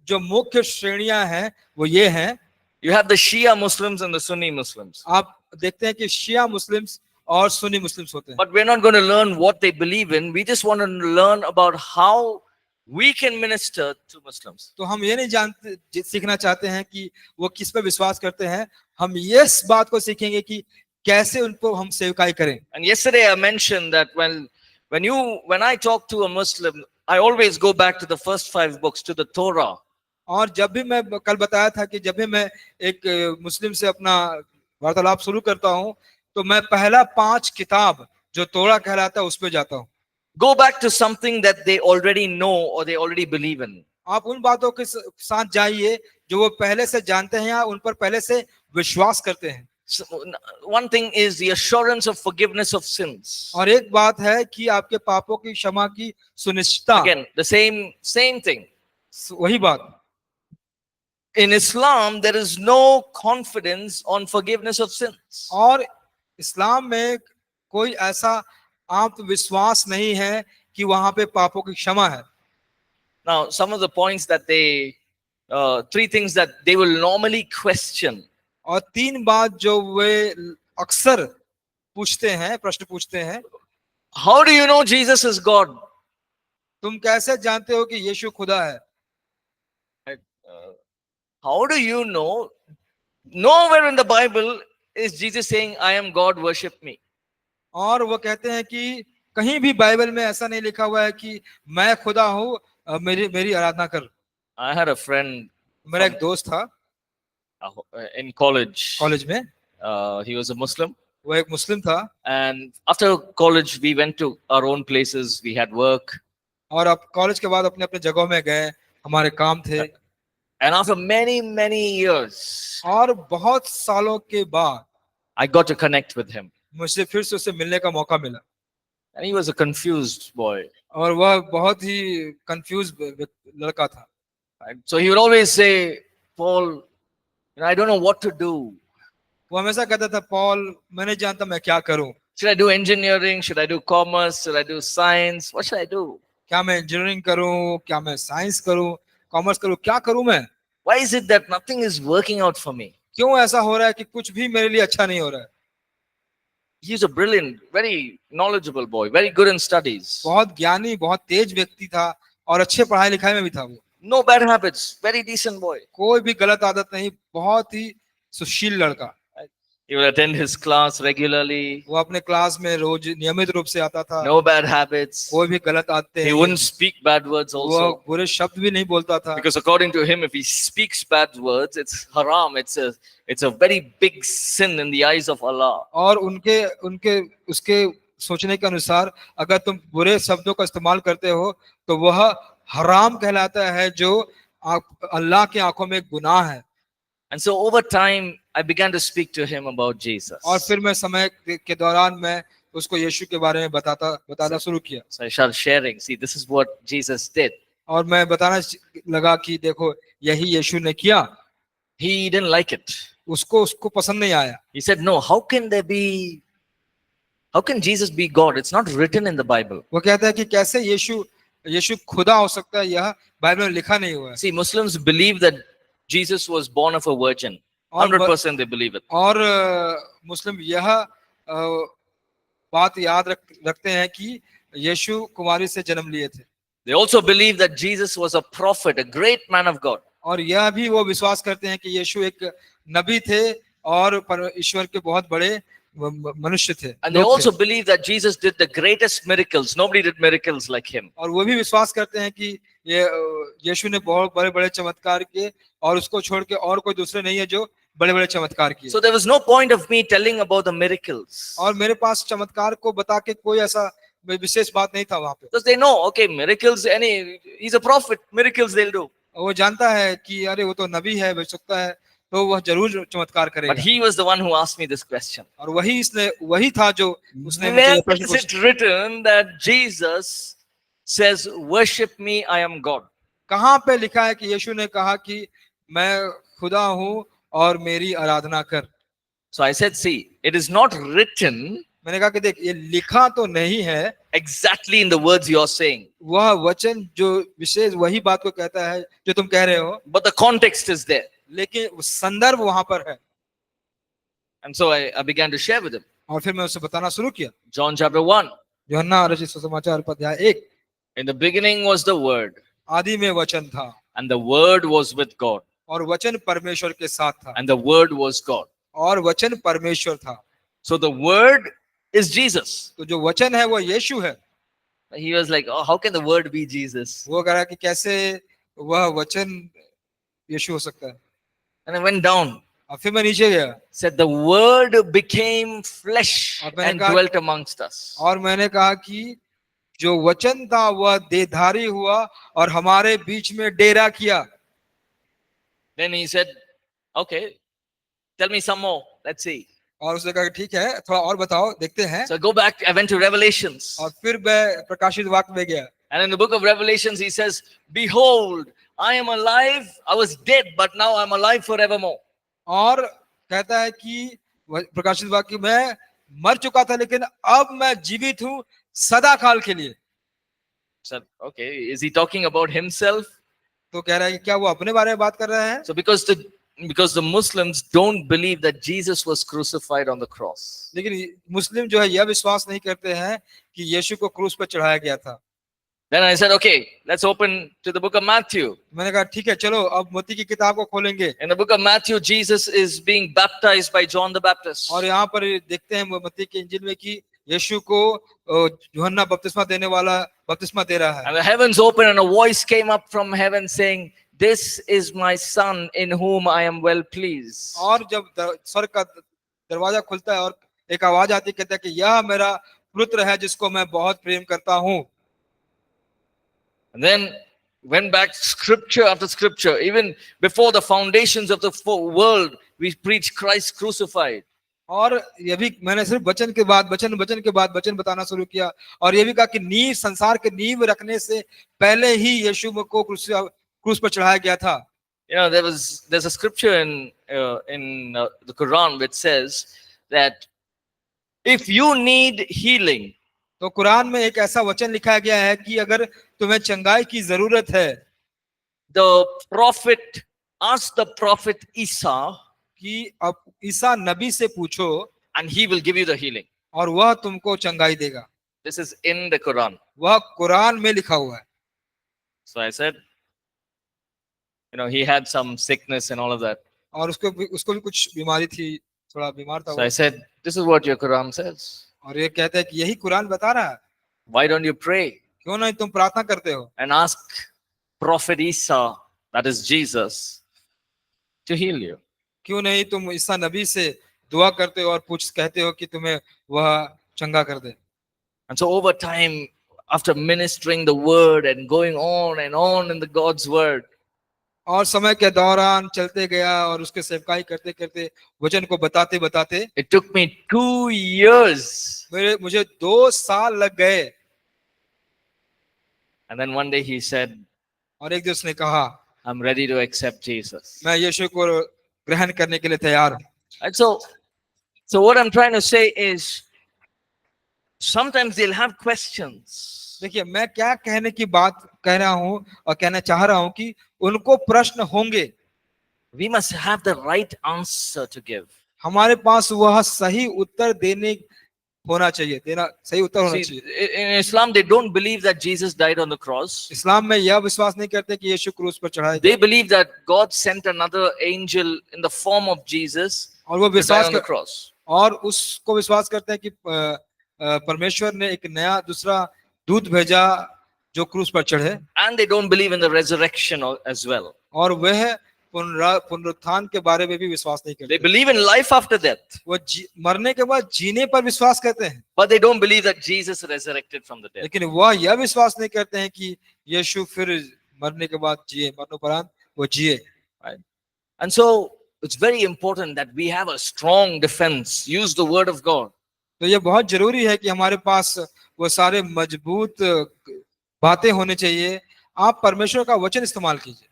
जो मुख्य श्रेणियां हैं वो ये हैं। You have the Shia Muslims and the Sunni Muslims. आप देखते हैं कि शिया मुस्लिम्स और सुन्नी मुस्लिम्स होते हैं। But we're not going to learn what they believe in. We just want to learn about how we can minister to Muslims. तो हम ये नहीं सीखना चाहते हैं कि वो किस पे विश्वास करते हैं, हम ये इस बात को सीखेंगे कि कैसे उनको हम सेवकाई करें। And yesterday I mentioned that when I talk to a Muslim, I always go back to the first 5 books, to the Torah. और जब भी मैं कल बताया था कि जब भी मैं एक मुस्लिम से अपना वार्तालाप शुरू करता हूं तो मैं पहला 5 किताब जो तोरा कहलाता है उस पे जाता हूं। Go back to something that they already know or they already believe in. आप उन बातों के साथ जाइए जो वो पहले से जानते हैं या उन पर पहले से विश्वास करते हैं। So, one thing is the assurance of forgiveness of sins. और एक बात है कि आपके पापों की क्षमा की सुनिश्चितता। Again, the same thing. वही बात। In Islam, there is no confidence on forgiveness of sins. और इस्लाम में कोई ऐसा आत्मविश्वास नहीं है कि वहां पे पापों की क्षमा है। Now, some of the points that they three things that they will normally question. और तीन बात जो वे अक्सर पूछते हैं, प्रश्न पूछते हैं। How do you know Jesus is God? तुम कैसे जानते हो कि यीशु खुदा है? How do you know? Nowhere in the Bible is Jesus saying, I am God, worship me. और वो कहते हैं कि कहीं भी बाइबल में ऐसा नहीं लिखा हुआ है कि मैं खुदा हूँ, मेरी मेरी आराधना कर। I had a friend मेरा एक दोस्त था in college. कॉलेज में, He was a Muslim. वो एक मुस्लिम था, And after college, we went to our own places. We had work. और अब कॉलेज के बाद अपने अपने जगहों में गए, हमारे काम थे। And after many years, और बहुत सालों के बाद I got to connect with him. मुझसे फिर से उससे मिलने का मौका मिला, And he was a confused boy. और वह बहुत ही कंफ्यूज लड़का था। Right? So he would always say, Paul, I don't know what to do. वो हमेशा कहता था, पॉल मैं नहीं जानता मैं क्या करूं, Should I do engineering? Should I do commerce? Should I do science? What should I do? क्या मैं इंजीनियरिंग करूं, क्या मैं साइंस करूं, कॉमर्स करूं, क्या करूं मैं? Why is it that nothing is working out for me? क्यों ऐसा हो रहा है कि कुछ भी मेरे लिए अच्छा नहीं हो रहा है? He's a brilliant, very knowledgeable boy, very good in studies. बहुत ज्ञानी, बहुत तेज व्यक्ति था, और अच्छे पढ़ाई लिखाई में भी था। वो No bad habits, very decent boy. कोई भी गलत आदत नहीं, बहुत ही सुशील लड़का। He would attend his class regularly. वो अपने क्लास में रोज नियमित रूप से आता था, No bad habits. कोई भी गलत आदतें He नहीं, wouldn't speak bad words वो also. बुरे शब्द भी नहीं बोलता था, Because according to him, if he speaks bad words, it's haram. It's a very big sin in the eyes of Allah. और उनके उनके उसके सोचने के अनुसार अगर तुम बुरे शब्दों का इस्तेमाल करते हो तो वह हराम कहलाता है, जो अल्लाह की आंखों में गुनाह है। And so over time, I began to speak to him about Jesus. और फिर मैं समय के दौरान मैं उसको यीशु के बारे में बताना शुरू किया, So I started sharing. See, this is what Jesus did. और मैं बताना लगा कि देखो यही यीशु ने किया। He didn't like it. उसको पसंद नहीं आया। He said, no, how can Jesus be God? It's not written in the Bible. वो कहता है कि कैसे यीशु खुदा हो सकता है, यह बाइबल में लिखा नहीं हुआ है। See, Muslims believe that Jesus was born of a virgin. 100% they believe it. और मुस्लिम यह बात याद रखते हैं कि यीशु कुमारी से जन्म लिए थे। They also believe that Jesus was a prophet, a great man of God. और यह भी वो विश्वास करते हैं कि यीशु एक नबी थे और ईश्वर के बहुत बड़े मनुष्य थे। And they also believe that Jesus did the greatest miracles. Nobody did miracles like him. और वो भी विश्वास करते हैं कि ये यीशु ने बहुत बड़े बड़े चमत्कार किए, और उसको छोड़ के और कोई दूसरे नहीं है जो बड़े बड़े चमत्कार किए। So there was no point of me telling about the miracles. और मेरे पास चमत्कार को बता के कोई ऐसा विशेष बात नहीं था वहां पे। Because they know, okay, miracles, he's a prophet, miracles they'll do. वो जानता है कि अरे वो तो नबी है, हो सकता है तो वह जरूर चमत्कार करेगा। But he was the one who asked me this question. और वही था जो उसने मुझे Where प्रश्न is पूछा। it written that Jesus says, worship me, I am God? कहाँ पे लिखा है कि यीशु ने कहा कि मैं खुदा हूँ और मेरी आराधना कर? So I said, see, it is not written मैंने कहा कि देख, ये लिखा तो नहीं है exactly in the words you're saying, वह वचन जो विशेष वही बात को कहता है जो तुम कह रहे हो, but the context is there. लेकिन संदर्भ वहां पर है। And so I began to share with him. और फिर मैं उससे बताना शुरू किया। John chapter 1. यूहन्ना रचित सुसमाचार अध्याय 1। In the beginning was the Word, आदि में वचन था, and the Word was with God, और वचन परमेश्वर के साथ था, and the Word was God. और वचन परमेश्वर था। So the Word is Jesus. तो जो वचन है वो यीशु है। He was like, oh, how can the Word be Jesus? वो कह रहा कि कैसे वह वचन यीशु हो सकता है। And I went down. और फिर मैं नीचे गया, Said the Word became flesh और मैंने and कहा- dwelt amongst us. और मैंने कहा कि जो वचन था वह देहधारी हुआ और हमारे बीच में डेरा किया। Then he said, okay, tell me some more. Let's see. और उसने कहा ठीक है, थोड़ा और बताओ, देखते हैं। So I go back, I went to Revelations. और फिर मैं प्रकाशित वाक्य में गया, And in the book of Revelations, he says, behold, I am alive. I was dead, but now I'm alive forevermore. और कहता है कि प्रकाशित वाक्य में मर चुका था लेकिन अब मैं जीवित हूँ सदा काल के लिए। So, okay, is he talking about himself? तो कह रहा है कि क्या वो अपने बारे में बात कर रहा है? So because the Muslims don't believe that Jesus was crucified on the cross. लेकिन मुस्लिम जो है यह विश्वास नहीं करते हैं कि यीशु को क्रूस पर चढ़ाया गया था। Then I said, okay, let's open to the book of Matthew. मैंने कहा ठीक है, चलो अब मत्ती की किताब को खोलेंगे। In the book of Matthew, Jesus is being baptized by John the Baptist. और यहाँ पर देखते हैं मत्ती के इंजील में कि यीशु को यूहन्ना बपतिस्मा देने वाला बपतिस्मा दे रहा है। And the heavens opened and a voice came up from heaven saying, "This is my son in whom I am well pleased." और जब स्वर्ग का दरवाजा खुलता है और एक आवाज आती है, कहता है कि यह मेरा पुत्र है जिसको मैं बहुत प्रेम करता हूँ। And then went back scripture after scripture. Even before the foundations of the world, we preach Christ crucified. और ये भी मैंने सिर्फ वचन के बाद वचन वचन बताना शुरू किया और ये भी कहा कि नींव संसार के नींव रखने से पहले ही यीशु को क्रूस पर चढ़ाया गया था। You know, there's a scripture in the Quran which says that if you need healing, तो कुरान में एक ऐसा वचन लिखा गया है कि अगर तुम्हें चंगाई की जरूरत है, the prophet asked the prophet Isa, कि अब ईसा नबी से पूछो and he will give you the healing. और वह तुमको चंगाई देगा। This is in the Quran. वह कुरान में लिखा हुआ है। So I said, you know, he had some sickness and all of that. और उसको भी कुछ बीमारी थी, थोड़ा बीमार था। So I said, this is what your Quran says. और ये कहता है कि यही कुरान बता रहा है। Why don't you pray क्यों नहीं तुम प्रार्थना करते हो and ask Prophet Isa, that is Jesus, to heal you? क्यों नहीं तुम ईसा नबी से दुआ करते हो और कहते हो कि तुम्हें वह चंगा कर दे। And so over time, after ministering the word and going on and on in the God's word, और समय के दौरान चलते गया और उसके सेवकाई करते करते वचन को बताते बताते it took me 2 years. मुझे 2 साल लग गए। And then one day he said, और एक दिन उसने कहा, I'm ready to accept Jesus. मैं यीशु को ग्रहण करने के लिए तैयार हूँ। And so what I'm trying to say is, sometimes they'll have questions. देखिए मैं क्या कहने की बात कह रहा हूँ और कहना चाह रहा हूँ कि उनको प्रश्न होंगे। We must have the right answer to give. हमारे पास वह सही उत्तर देने होना चाहिए, सही उत्तर होना See, चाहिए। in Islam, they don't believe that Jesus died on the cross. इस्लाम में यह विश्वास नहीं करते कि यीशु क्रूस पर चढ़ाया They believe that God sent another angel in the form of Jesus और वो to die विश्वास on the cross. और उसको विश्वास करते हैं कि परमेश्वर ने एक नया दूसरा दूत भेजा जो क्रूस पर चढ़े। And they don't believe in the resurrection as well. और वह पुनरुत्थान के बारे में भी विश्वास नहीं They करते। believe in life after death, वो मरने के बाद जीने पर विश्वास करते हैं, but they don't believe that Jesus resurrected from the dead. लेकिन वह यह विश्वास नहीं करते हैं कि यीशु फिर मरने के बाद जिए, मरणोपरांत वो जिए। And so it's very important that we have a strong defense. Use the word of God. तो ये बहुत जरूरी है कि हमारे पास वो सारे मजबूत बातें होने चाहिए। आप परमेश्वर का वचन इस्तेमाल कीजिए।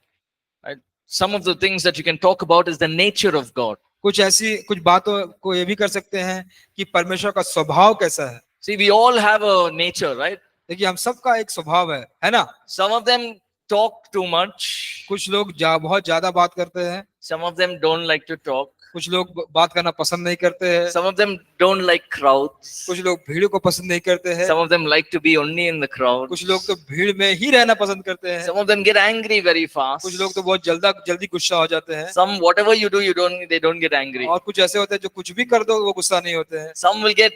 Some of the things that you can talk about is the nature of God. कुछ बातों को ये भी कर सकते हैं कि परमेश्वर का स्वभाव कैसा है। See, we all have a nature, right? देखिए हम सबका एक स्वभाव है ना। Some of them talk too much. कुछ लोग बहुत ज्यादा बात करते हैं, Some of them don't like to talk. कुछ लोग बात करना पसंद नहीं करते हैं, Some of them don't like crowds. कुछ लोग भीड़ को पसंद नहीं करते हैं, Some of them like to be only in the crowd. कुछ लोग तो भीड़ में ही रहना पसंद करते हैं, Some of them get angry very fast. कुछ लोग तो बहुत जल्दी गुस्सा हो जाते हैं, Some, whatever you do, they don't get angry. और कुछ ऐसे होते हैं जो कुछ भी कर दो वो गुस्सा नहीं होते हैं। Some will get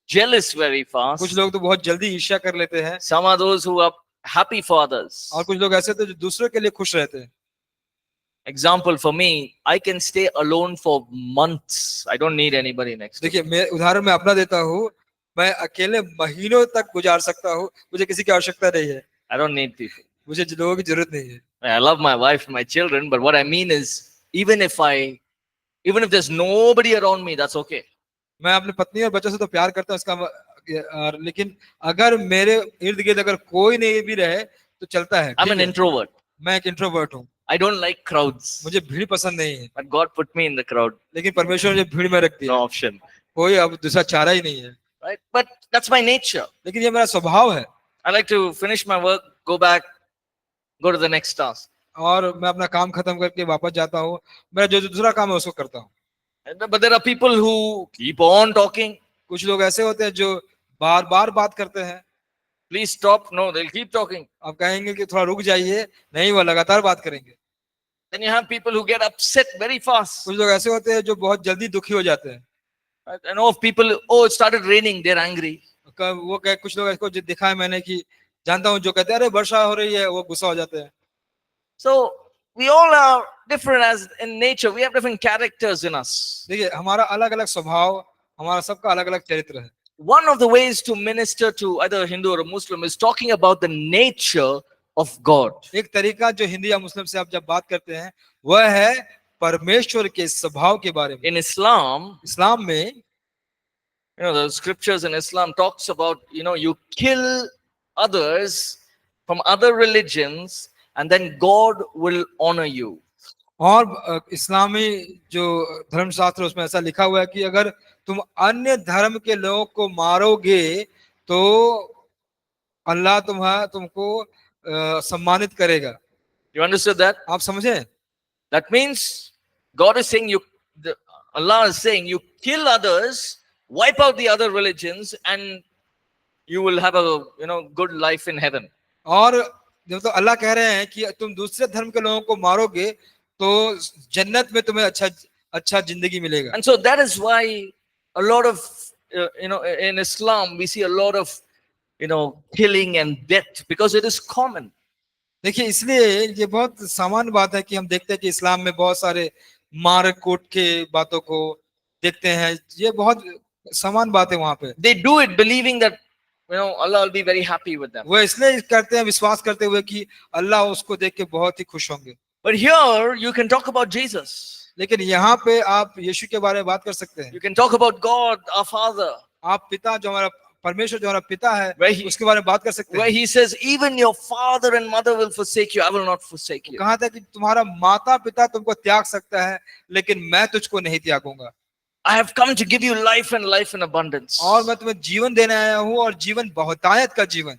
jealous very fast. कुछ लोग तो बहुत जल्दी ईर्ष्या कर लेते हैं, Some are those who are happy for others. और कुछ लोग ऐसे थे जो दूसरों के लिए खुश रहते हैं। Example for me, I can stay alone for months. I don't need anybody next to me. देखिए मैं उदाहरण में अपना देता हूँ, मैं अकेले महीनों तक गुजार सकता हूँ, मुझे किसी की आवश्यकता नहीं है, I don't need people. मुझे लोगों की जरूरत नहीं है। I love my wife and my children, but what I mean is, even if there's nobody around me, that's okay. मैं अपनी पत्नी और बच्चों से तो प्यार करता हूँ, लेकिन अगर मेरे इर्द गिर्द अगर कोई नहीं भी रहे तो चलता है। I'm an introvert. मैं एक इंट्रोवर्ट हूँ, I don't like crowds. मुझे भीड़ पसंद नहीं है, But God put me in the crowd. लेकिन परमेश्वर ने भीड़ में रख दिया, No option. कोई अब दूसरा चारा ही नहीं है। Right? But that's my nature. लेकिन ये मेरा स्वभाव है। I like to finish my work, go back, go to the next task. और मैं अपना काम खत्म करके वापस जाता हूँ, मेरा जो जो दूसरा काम है उसको करता हूँ। But there are people who keep on talking. कुछ लोग ऐसे होते हैं जो बार बार बात करते हैं। Please stop. No, they'll keep talking. आप कहेंगे कि थोड़ा रुक जाइए, नहीं, वो लगातार बात करेंगे। Then you have people who get upset very fast. कुछ लोग ऐसे होते हैं जो बहुत जल्दी दुखी हो जाते हैं। I know of people, oh, it started raining, they're angry. वो कह कुछ लोग ऐसे देखा है मैंने कि जानता हूँ जो कहते हैं अरे वर्षा हो रही है, वो गुस्सा हो जाते हैं। So we all are different as in nature. We have different characters in us. देखिए हमारा अलग अलग स्वभाव, हमारा सबका अलग अलग चरित्र है। One of the ways to minister to either a Hindu or a Muslim is talking about the nature of God. एक तरीका जो हिंदी या मुस्लिम से आप जब बात करते हैं वह है परमेश्वर के स्वभाव के बारे में। In Islam, इस्लाम में the scriptures in Islam talks about, you kill others from other religions and then God will honor you. और इस्लामी जो धर्मशास्त्र उसमें ऐसा लिखा हुआ है कि अगर तुम अन्य धर्म के लोगों को मारोगे तो अल्लाह तुमको सम्मानित करेगा। You understood that? आप समझे? That means God is saying Allah is saying you kill others, wipe out the other religions, and you will have a good life in heaven. और जब तो अल्लाह कह रहे हैं कि तुम दूसरे धर्म के लोगों को मारोगे तो जन्नत में तुम्हें अच्छा जिंदगी मिलेगा। And so that is why a lot of in Islam we see a lot of killing and death because it is common. देखिए इसलिए ये बहुत सामान्य बात है कि हम देखते हैं कि इस्लाम में बहुत सारे मार कूट के बातों को देखते हैं, ये बहुत सामान्य बात है वहां पे। They do it believing that Allah will be very happy with them. वो इसलिए करते हैं विश्वास करते हुए कि अल्लाह उसको देख के बहुत ही खुश होंगे। But here you can talk about Jesus. लेकिन यहाँ पे आप यीशु के बारे में बात कर सकते हैं। You can talk about God, our Father. आप पिता जो हमारा परमेश्वर जो हमारा पिता है उसके बारे में बात कर सकते हैं। Where he says, even your father and mother will forsake you, I will not forsake you. कहा था कि तुम्हारा माता पिता तुमको त्याग सकता है लेकिन मैं तुझको नहीं त्यागूंगा। I have come to give you life and life in abundance. और मैं तुम्हें जीवन देने आया हूँ और जीवन बहुतायत का जीवन।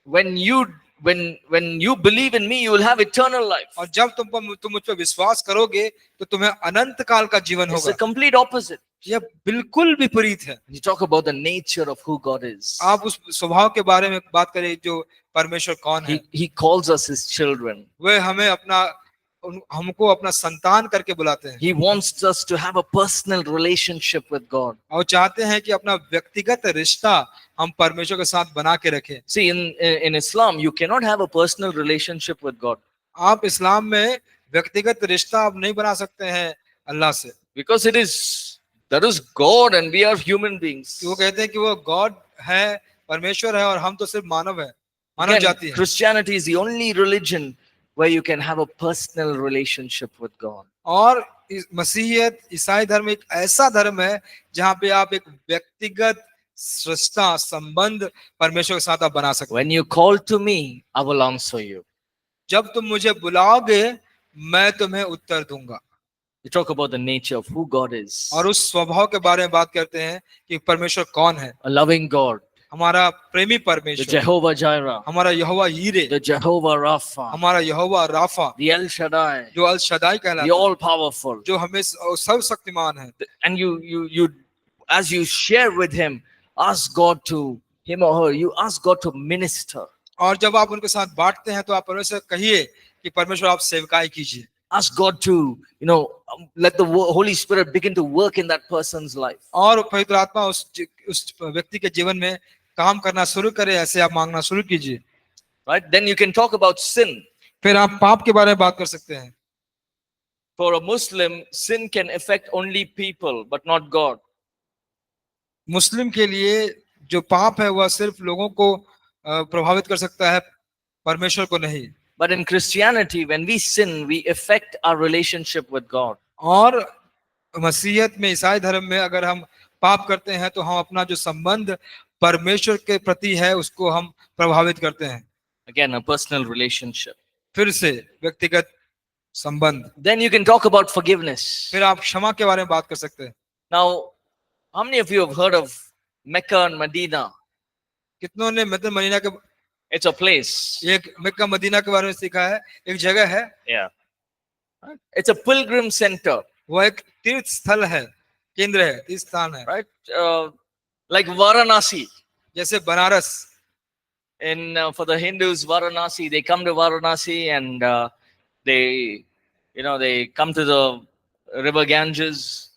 When you believe in me, you will have eternal life. और जब तुम मुझ पर विश्वास करोगे तो तुम्हें अनंत काल का जीवन It's होगा। the complete opposite. यह बिल्कुल विपरीत है। You talk about the nature of who God is. आप उस स्वभाव के बारे में बात करें जो परमेश्वर कौन है। He calls us his children. वे हमको अपना संतान करके बुलाते हैं। He wants us to have a personal relationship with God. और चाहते हैं कि अपना व्यक्तिगत रिश्ता हम परमेश्वर के साथ बना के रखें। See, in Islam, you cannot have a personal relationship with God. आप इस्लाम में व्यक्तिगत रिश्ता आप नहीं बना सकते हैं अल्लाह से। Because that is God and we are human beings. वो कहते हैं कि वो गॉड है, परमेश्वर है और हम तो सिर्फ मानव है, मानव जाति है। Christianity is the only religion where you can have a personal relationship with God. और मसीहियत ईसाई धर्म एक ऐसा धर्म है जहाँ पे आप एक व्यक्तिगत रिश्ता संबंध परमेश्वर के साथ आप बना सकते हैं। When you call to me, I will answer you. जब तुम मुझे बुलाओगे मैं तुम्हें उत्तर दूंगा। You talk about the nature of who God is. और उस स्वभाव के बारे में बात करते हैं कि परमेश्वर कौन है। A loving God. हमारा प्रेमी The परमेश्वर, Jehovah Jireh. हमारा यहोवा यीरे, The Jehovah Rapha. हमारा यहोवा राफा, The El Shaddai. जो अल शदाई कहलाता The है, all powerful. जो हमें सर्वशक्तिमान है। And you as you share with him, ask God to him or her, you ask God to minister. और जब आप उनके साथ बांटते हैं तो आप परमेश्वर कहिए कि परमेश्वर आप सेवकाई कीजिए। Ask God to, let the Holy Spirit begin to work in that person's life. और पवित्र आत्मा उस व्यक्ति के जीवन में काम करना शुरू करे, ऐसे आप मांगना शुरू कीजिए। Right? Then you can talk about sin. फिर आप पाप के बारे में बात कर सकते हैं। For a Muslim, sin can affect only people, but not God. मुस्लिम के लिए जो पाप है वह सिर्फ लोगों को प्रभावित कर सकता है, परमेश्वर को नहीं। But in Christianity, when we sin, we affect our relationship with God. और मसीहत में, ईसाई धर्म में अगर हम पाप करते हैं तो हम अपना जो संबंध परमेश्वर के प्रति है उसको हम प्रभावित करते हैं। Again, a personal relationship. फिर से व्यक्तिगत संबंध। Then you can talk about forgiveness. फिर आप क्षमा के बारे में बात कर सकते हैं। Now, how many of you have heard of Mecca and Medina? कितनों ने मदीना के It's a place. एक मक्का मदीना के बारे में सीखा है, एक जगह है, Yeah. It's a pilgrim center, वो एक तीर्थ स्थल है, केंद्र है, तीर्थ स्थान है, right? Like Varanasi. जैसे Banaras. For the Hindus, Varanasi, they come to Varanasi and they come to the river Ganges.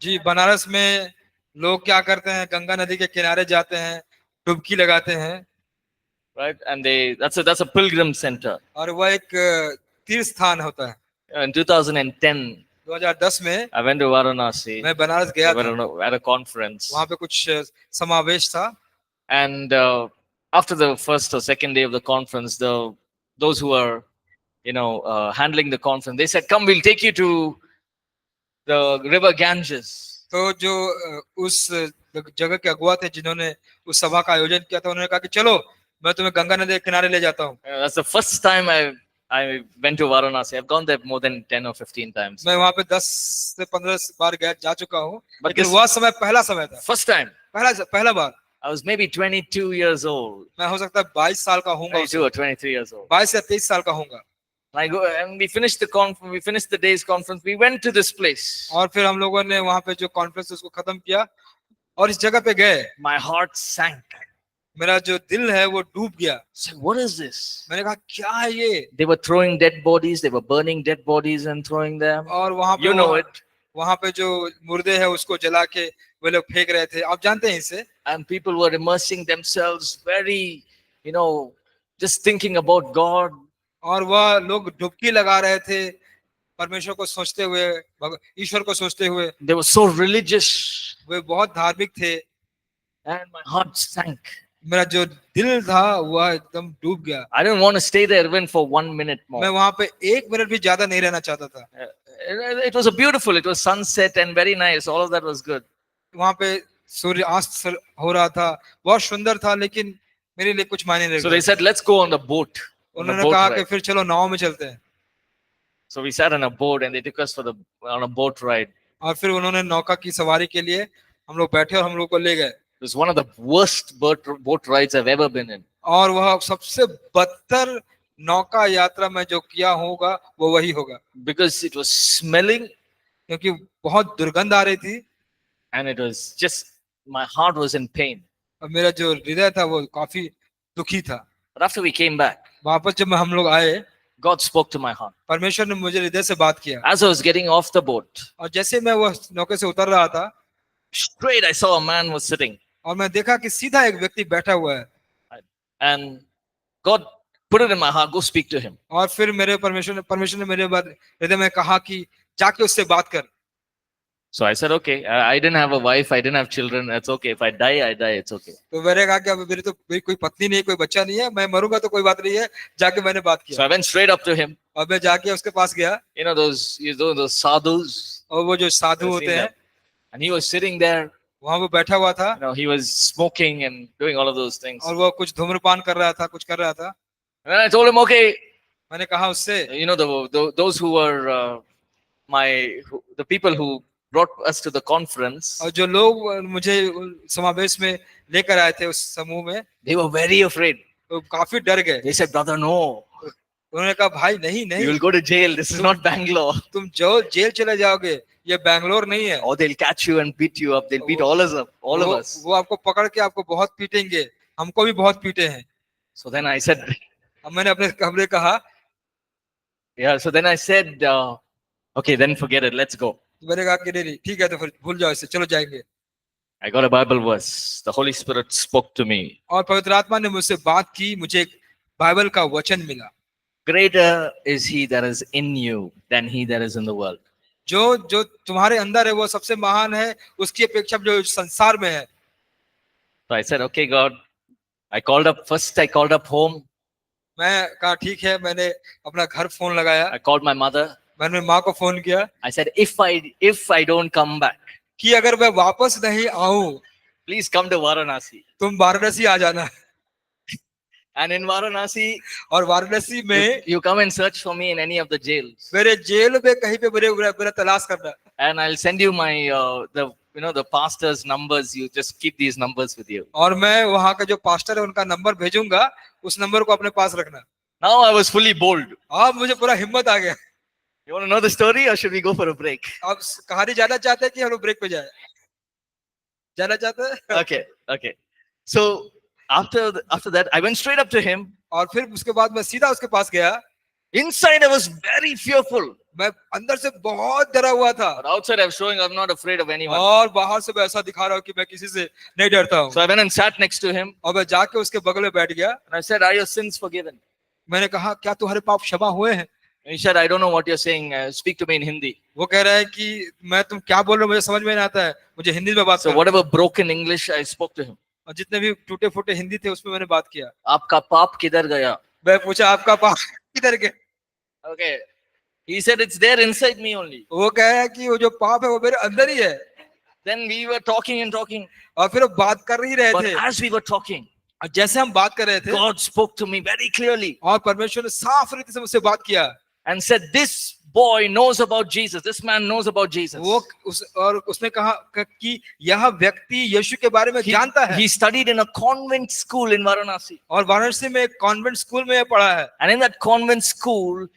जी, बनारस में लोग क्या करते हैं, गंगा नदी के किनारे जाते हैं, डुबकी लगाते हैं, right? And that's a pilgrim center. और वह एक तीर्थ स्थान होता है. In 2010, 2010 में I went to Varanasi. मैं बनारस गया I went था, at a conference, वहाँ पे कुछ समावेश था, and after the first or second day of the conference, those who are handling the conference, they said, "Come, we'll take you to the river Ganges." तो जो उस जगह के अगुवा थे जिन्होंने उस सभा का आयोजन किया था, उन्होंने कहा कि चलो मैं तुम्हें गंगा नदी के किनारे ले जाता हूँ. That's the first time I went to Varanasi. I've gone there more than 10 or 15 times. मैं वहाँ पे 10 से 15 बार जा चुका हूँ, But लेकिन this- वह समय पहला समय था, First time, पहला बार. I was maybe 22 years old, मैं हो सकता है 22 साल का हूँगा, 22 or 23 years old. 22 या 23 साल का हूँगा. And we finished the conference. We finished the day's conference. We went to this place. और फिर हम लोगों ने वहाँ पे जो कॉन्फ्रेंस उसको खत्म किया और इस जगह पे गए. My heart sank. मेरा जो दिल है वो डूब गया. I said, "What is this?" मैंने कहा क्या है ये? They were throwing dead bodies. They were burning dead bodies and throwing them. और वहाँ पे You know it. वहाँ पे जो मुर्दे है उसको जला के वे लोग फेंक रहे थे, आप जानते हैं इसे. And people were immersing themselves very, just thinking about God. और वह लोग डुबकी लगा रहे थे परमेश्वर को सोचते हुए, ईश्वर को सोचते हुए. They were so religious. वे बहुत धार्मिक थे. And my heart sank. मेरा जो दिल था वह एकदम डूब गया. I didn't want to stay there even for 1 minute मैं more. वहाँ पे 1 मिनट भी ज्यादा नहीं रहना चाहता था. It was beautiful. It was sunset and very nice. All of that was good. वहाँ पे सूर्य अस्त हो रहा था, बहुत सुंदर था, लेकिन मेरे लिए कुछ मायने नहीं So they रखता. said, "Let's go on the boat." On the उन्होंने boat कहा ride. कि फिर चलो नाव में चलते हैं. So we sat on a boat and they took us on a boat ride. और फिर उन्होंने नौका की सवारी के लिए हम लोग बैठे और हम लोग को ले गए. It was one of the worst boat rides I've ever been in. और वह सबसे बदतर नौका यात्रा में जो किया होगा वो वही होगा, Because it was smelling क्योंकि बहुत दुर्गंध आ रही थी and it was just, my heart was in pain. और मेरा जो हृदय था वो काफी दुखी था. But after we came back, वापस जब हम लोग आए, God spoke to my heart. परमेश्वर ने मुझे हृदय से बात किया. As I was getting off the boat, और जैसे मैं वह नौके से उतर रहा था, straight I saw a man was sitting. और मैं देखा कि सीधा एक व्यक्ति बैठा हुआ है. And God put it in my heart, go speak to him. और फिर मेरे परमेश्वर ने मेरे बाद हृदय में कहा कि जाके उससे बात कर. So I said, okay, I didn't have a wife, I didn't have children, that's okay. If I die, I die, it's okay. तो मैंने कहा कि अब मेरी कोई पत्नी नहीं, कोई बच्चा नहीं है, मैं मरूंगा तो कोई बात नहीं है. जाके मैंने बात So किया I went straight up to him. और मैं जाके उसके पास गया. Those sadhus. और वो जो साधु होते हैं, And he was sitting there, वहां वो बैठा हुआ था he was smoking and doing all of those things. और वो कुछ धूम्रपान कर रहा था, कुछ कर रहा था. And then I told him, okay, मैंने कहा उससे, those who were the people who brought us to the conference, और जो लोग मुझे समावेश में लेकर आए थे उस समूह में, they were very afraid. तो काफी डर गए. They said, brother, no, उन्होंने कहा भाई नहीं you will नहीं, go to jail. This is not Bangalore. तुम जो जेल चले जाओगे, ये बैंगलोर नहीं है. Or they'll catch you and beat you up. They'll beat all of us. वो आपको पकड़ के आपको बहुत पीटेंगे, हमको भी बहुत पीटे हैं. So then I said, अब मैंने अपने कमरे कहा, so then I said, okay, then forget it. Let's go. मैंने कहा कि नहीं ठीक है, तो फिर भूल जाओ इसे, चलो जाएंगे. I got a Bible verse. The Holy Spirit spoke to me. और पवित्र आत्मा ने मुझसे बात की, मुझे एक बाइबल का वचन मिला. Greater is he that is in you than he that is in the world. जो तुम्हारे अंदर है वो सबसे महान है उसकी अपेक्षा जो संसार में है. So I said, okay, God. I called up home. मैं कहा ठीक है, मैंने अपना घर फोन लगाया, I called my mother. मैंने माँ को फोन किया I said, if I don't come back, कि अगर मैं वापस नहीं आऊं, please come to Varanasi. तुम वाराणसी आ जाना. And in Varanasi, और वाराणसी में you come and search for me in any of the jails. मेरे जेल में कहीं पे मेरा तलाश करना. And I'll send you my the pastor's numbers. You just keep these numbers with you. और मैं वहाँ का जो पास्टर है उनका नंबर भेजूंगा, उस नंबर को अपने पास रखना। Now I was fully bold. अब मुझे पूरा हिम्मत आ गया। You want to know the story or should we go for a break? अब कहानी जाना चाहते हैं कि हम लोग ब्रेक पे जाए? जाना चाहते हैं? Okay. So after that, I went straight up to him. और फिर उसके बाद मैं सीधा उसके पास गया। Inside, I was very fearful. मैं अंदर से बहुत डरा हुआ था, But outside, I'm showing I'm not afraid of anyone. और बाहर से मैं ऐसा दिखा रहा हूँ कि मैं किसी से नहीं डरता हूँ। So I went and sat next to him. और मैं जाके उसके बगल में बैठ गया। And I said, "Are your sins forgiven?" मैंने कहा, क्या तुम्हारे पाप क्षमा हुए हैं? And he said, "I don't know what you're saying. Speak to me in Hindi." वो कह रहा है कि मैं तुम क्या बोल रहे हो मुझे समझ में नहीं आता है, मुझे हिंदी में बात So करो। whatever broken English, I spoke to him. और जितने भी टूटे फूटे हिंदी थे उसमें मैंने बात किया। आपका पाप किधर गया? मैं पूछा, आपका पाप किधर गया? Okay. He said, "It's there inside me only." वो कह रहा है कि वो जो पाप है वो मेरे अंदर ही है। Then we were talking and talking. और फिर वो बात कर ही रहे But थे, as we were talking, और जैसे हम बात कर रहे थे, God spoke to me very clearly और परमेश्वर ने साफ रीति से मुझसे बात किया and said, "This boy knows about Jesus. This man knows about Jesus." और उसने कहा कि यह व्यक्ति यीशु के बारे में जानता है। He studied in a convent school in Varanasi. और वाराणसी में एक कॉन्वेंट स्कूल में पढ़ा है। And in that convent school,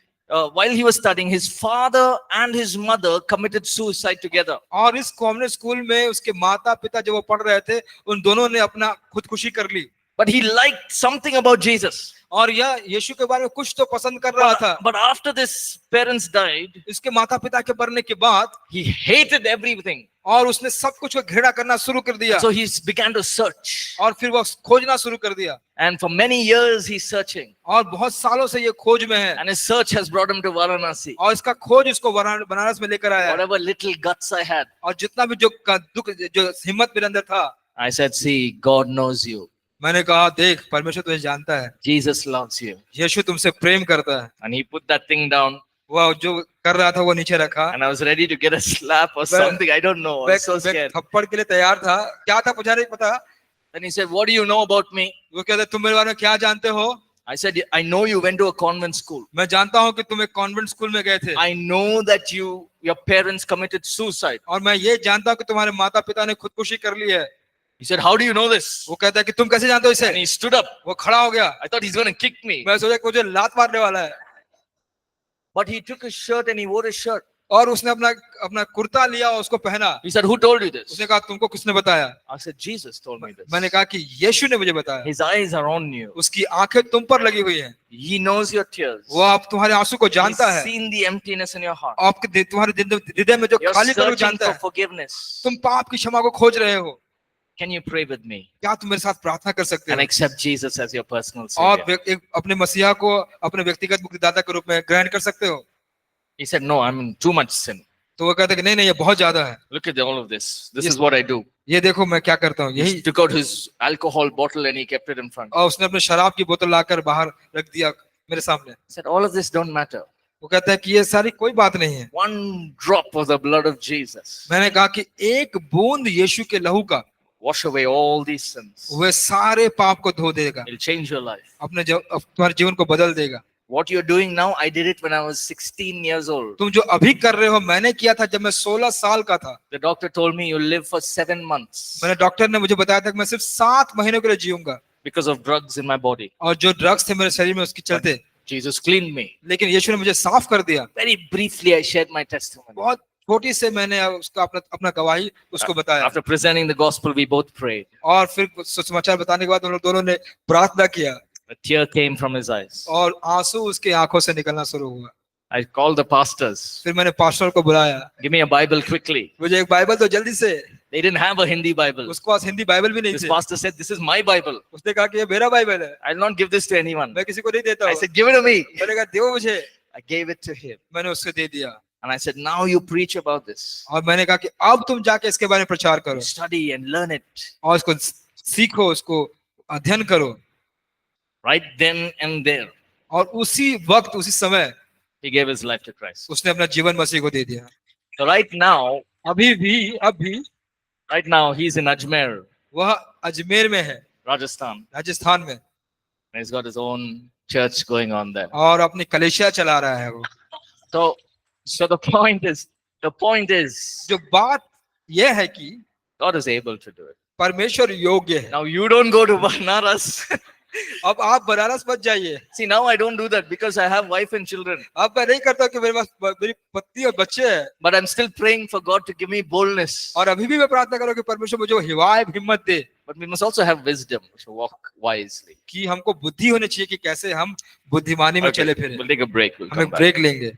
while he was studying, his father and his mother committed suicide together. और इस कॉन्वेंट स्कूल में उसके माता पिता जब वो पढ़ रहे थे, उन दोनों ने अपना खुदकुशी कर ली। But he liked something about Jesus. और यह यीशु के बारे में कुछ तो पसंद कर रहा था। But after this parents died, इसके माता पिता के मरने के बाद he hated everything. और उसने सब कुछ को घृणा करना शुरू कर दिया। So he began to search. और फिर वो खोजना शुरू कर दिया। And for many years he's searching. और बहुत सालों से ये खोज में है। And his search has brought him to Varanasi. और इसका खोज इसको बनारस में लेकर आया। Whatever little guts I had, और जितना भी जो दुख जो हिम्मत मेरे अंदर था, I said, "See, God knows you. मैंने कहा, देख परमेश्वर तुझे जानता है, Jesus loves you." यीशु तुमसे प्रेम करता है। And he put that thing down. वह जो कर रहा था वो नीचे रखा। And I was ready to get a slap or something. I don't know. I was so scared. थप्पड़ के लिए तैयार था, क्या था मुझे नहीं पता। Then he said, "What do you know about me?" वो कहते, तुम मेरे बारे में क्या जानते हो? I said, "I know you went to a convent school. मैं जानता हूँ कि तुम एक कॉन्वेंट स्कूल में गए थे। I know that your parents committed suicide." और मैं ये जानता हूँ कि तुम्हारे माता पिता ने खुदकुशी कर ली है। He said, "How do you know this?" वो कहता है कि तुम कैसे जानते हो And इसे? he stood up. वो खड़ा हो गया। I thought he's going to kick me. मैं सोचा कि मुझे लात मारने वाला है। But he took his shirt and he wore his shirt. और उसने अपना कुर्ता लिया और उसको पहना। He said, "Who told you this?" उसने कहा, तुमको किसने बताया? I said, "Jesus told me this." मैंने कहा कि यीशु ने मुझे बताया। His eyes are on you. उसकी आंखें तुम पर लगी हुई हैं। He knows your tears. वो आप तुम्हारे आंसू को जानता He's है। seen the emptiness in your heart. आपके तुम्हारे हृदय में जो You're खाली करो searching जानता for है। forgiveness. तुम पाप की क्षमा को खोज रहे हो। Can you pray with me क्या तुम मेरे साथ प्रार्थना कर सकते and हो? accept Jesus as your personal और savior? अपने मसीहा को अपने व्यक्तिगत मुक्तिदाता के रूप में ग्रहण कर सकते हो? He said, "No, I'm in too much sin. तो वो कहते कि नहीं ये बहुत ज्यादा है। Look at all of this. This Yes. is what I do." ये देखो मैं क्या करता हूँ। He यही। took out his alcohol bottle and he kept it in front. और उसने अपने शराब की बोतल लाकर बाहर रख दिया मेरे सामने। He said, "All of this don't matter. वो कहता है कि ये सारी कोई बात नहीं है। One drop of the blood of Jesus मैंने कहा कि एक बूंद यीशु के लहू का wash away all these sins. वह सारे पाप को धो देगा, It'll change your life. तुम्हारे जीवन को बदल देगा। What you're doing now, I did it when I was 16 years old. तुम जो अभी कर रहे हो मैंने किया था जब मैं 16 साल का था। The doctor told me you'll live for 7 months मैंने डॉक्टर ने मुझे बताया था कि मैं सिर्फ 7 महीनों के लिए जीऊंगा। because of drugs in my body. और जो ड्रग्स थे मेरे शरीर में उसके चलते, Jesus cleaned me. लेकिन यीशु ने मुझे साफ कर दिया। Very briefly, I shared my testimony. बहुत छोटी से मैंने उसका अपना गवाही उसको बताया। After presenting the gospel, we both prayed. और फिर सुसमाचार बताने के बाद हम लोग दोनों ने प्रार्थना किया। A tear came from his eyes. और आंसू उसके आंखों से निकलना शुरू हुआ। I called the pastors. फिर मैंने पास्टर को बुलाया। Give me a Bible quickly. मुझे एक बाइबल तो जल्दी से। They didn't have a Hindi Bible. उसके पास हिंदी बाइबल भी नहीं This थी। pastor said, "This is my Bible. उसने कहा कि ये मेरा बाइबल है, I'll not give this to anyone." मैं किसी को नहीं देता I हूँ। said, "Give it to me." मैंने कहा दो मुझे। I gave it to him. मैंने उसको दे दिया। And I said, "Now you preach about this. और मैंने कहा कि अब तुम जाके इसके बारे में प्रचार करो Study and learn it." और इसको सीखो, उसको अध्ययन करो। Right then and there, और उसी वक्त उसी समय he gave his life to Christ. उसने अपना जीवन मसीह को दे दिया। So right now, अभी he's in Ajmer, वह अजमेर में है, Rajasthan. राजस्थान में, And he's got his own church going on there. और अपनी कलेशिया चला रहा है वो। So the point is, जो बात यह है कि God is able to do it. परमेश्वर योग्य है। Now you don't go to Banaras. अब आप बनारस मत जाइए। See, now I don't do that because I have wife and children. अब मैं नहीं करता कि मेरे पास मेरी पत्नी और बच्चे हैं। But I'm still praying for God to give me boldness. और अभी भी मैं प्रार्थना करूं कि परमेश्वर मुझे वो हिम्मत दे। But we must also have wisdom to walk wisely. कि हमको बुद्धि होनी चाहिए कि कैसे हम बुद्धिमानी में चले फिरें। We'll take a break. We'll हम एक come back. ब्रेक लेंगे।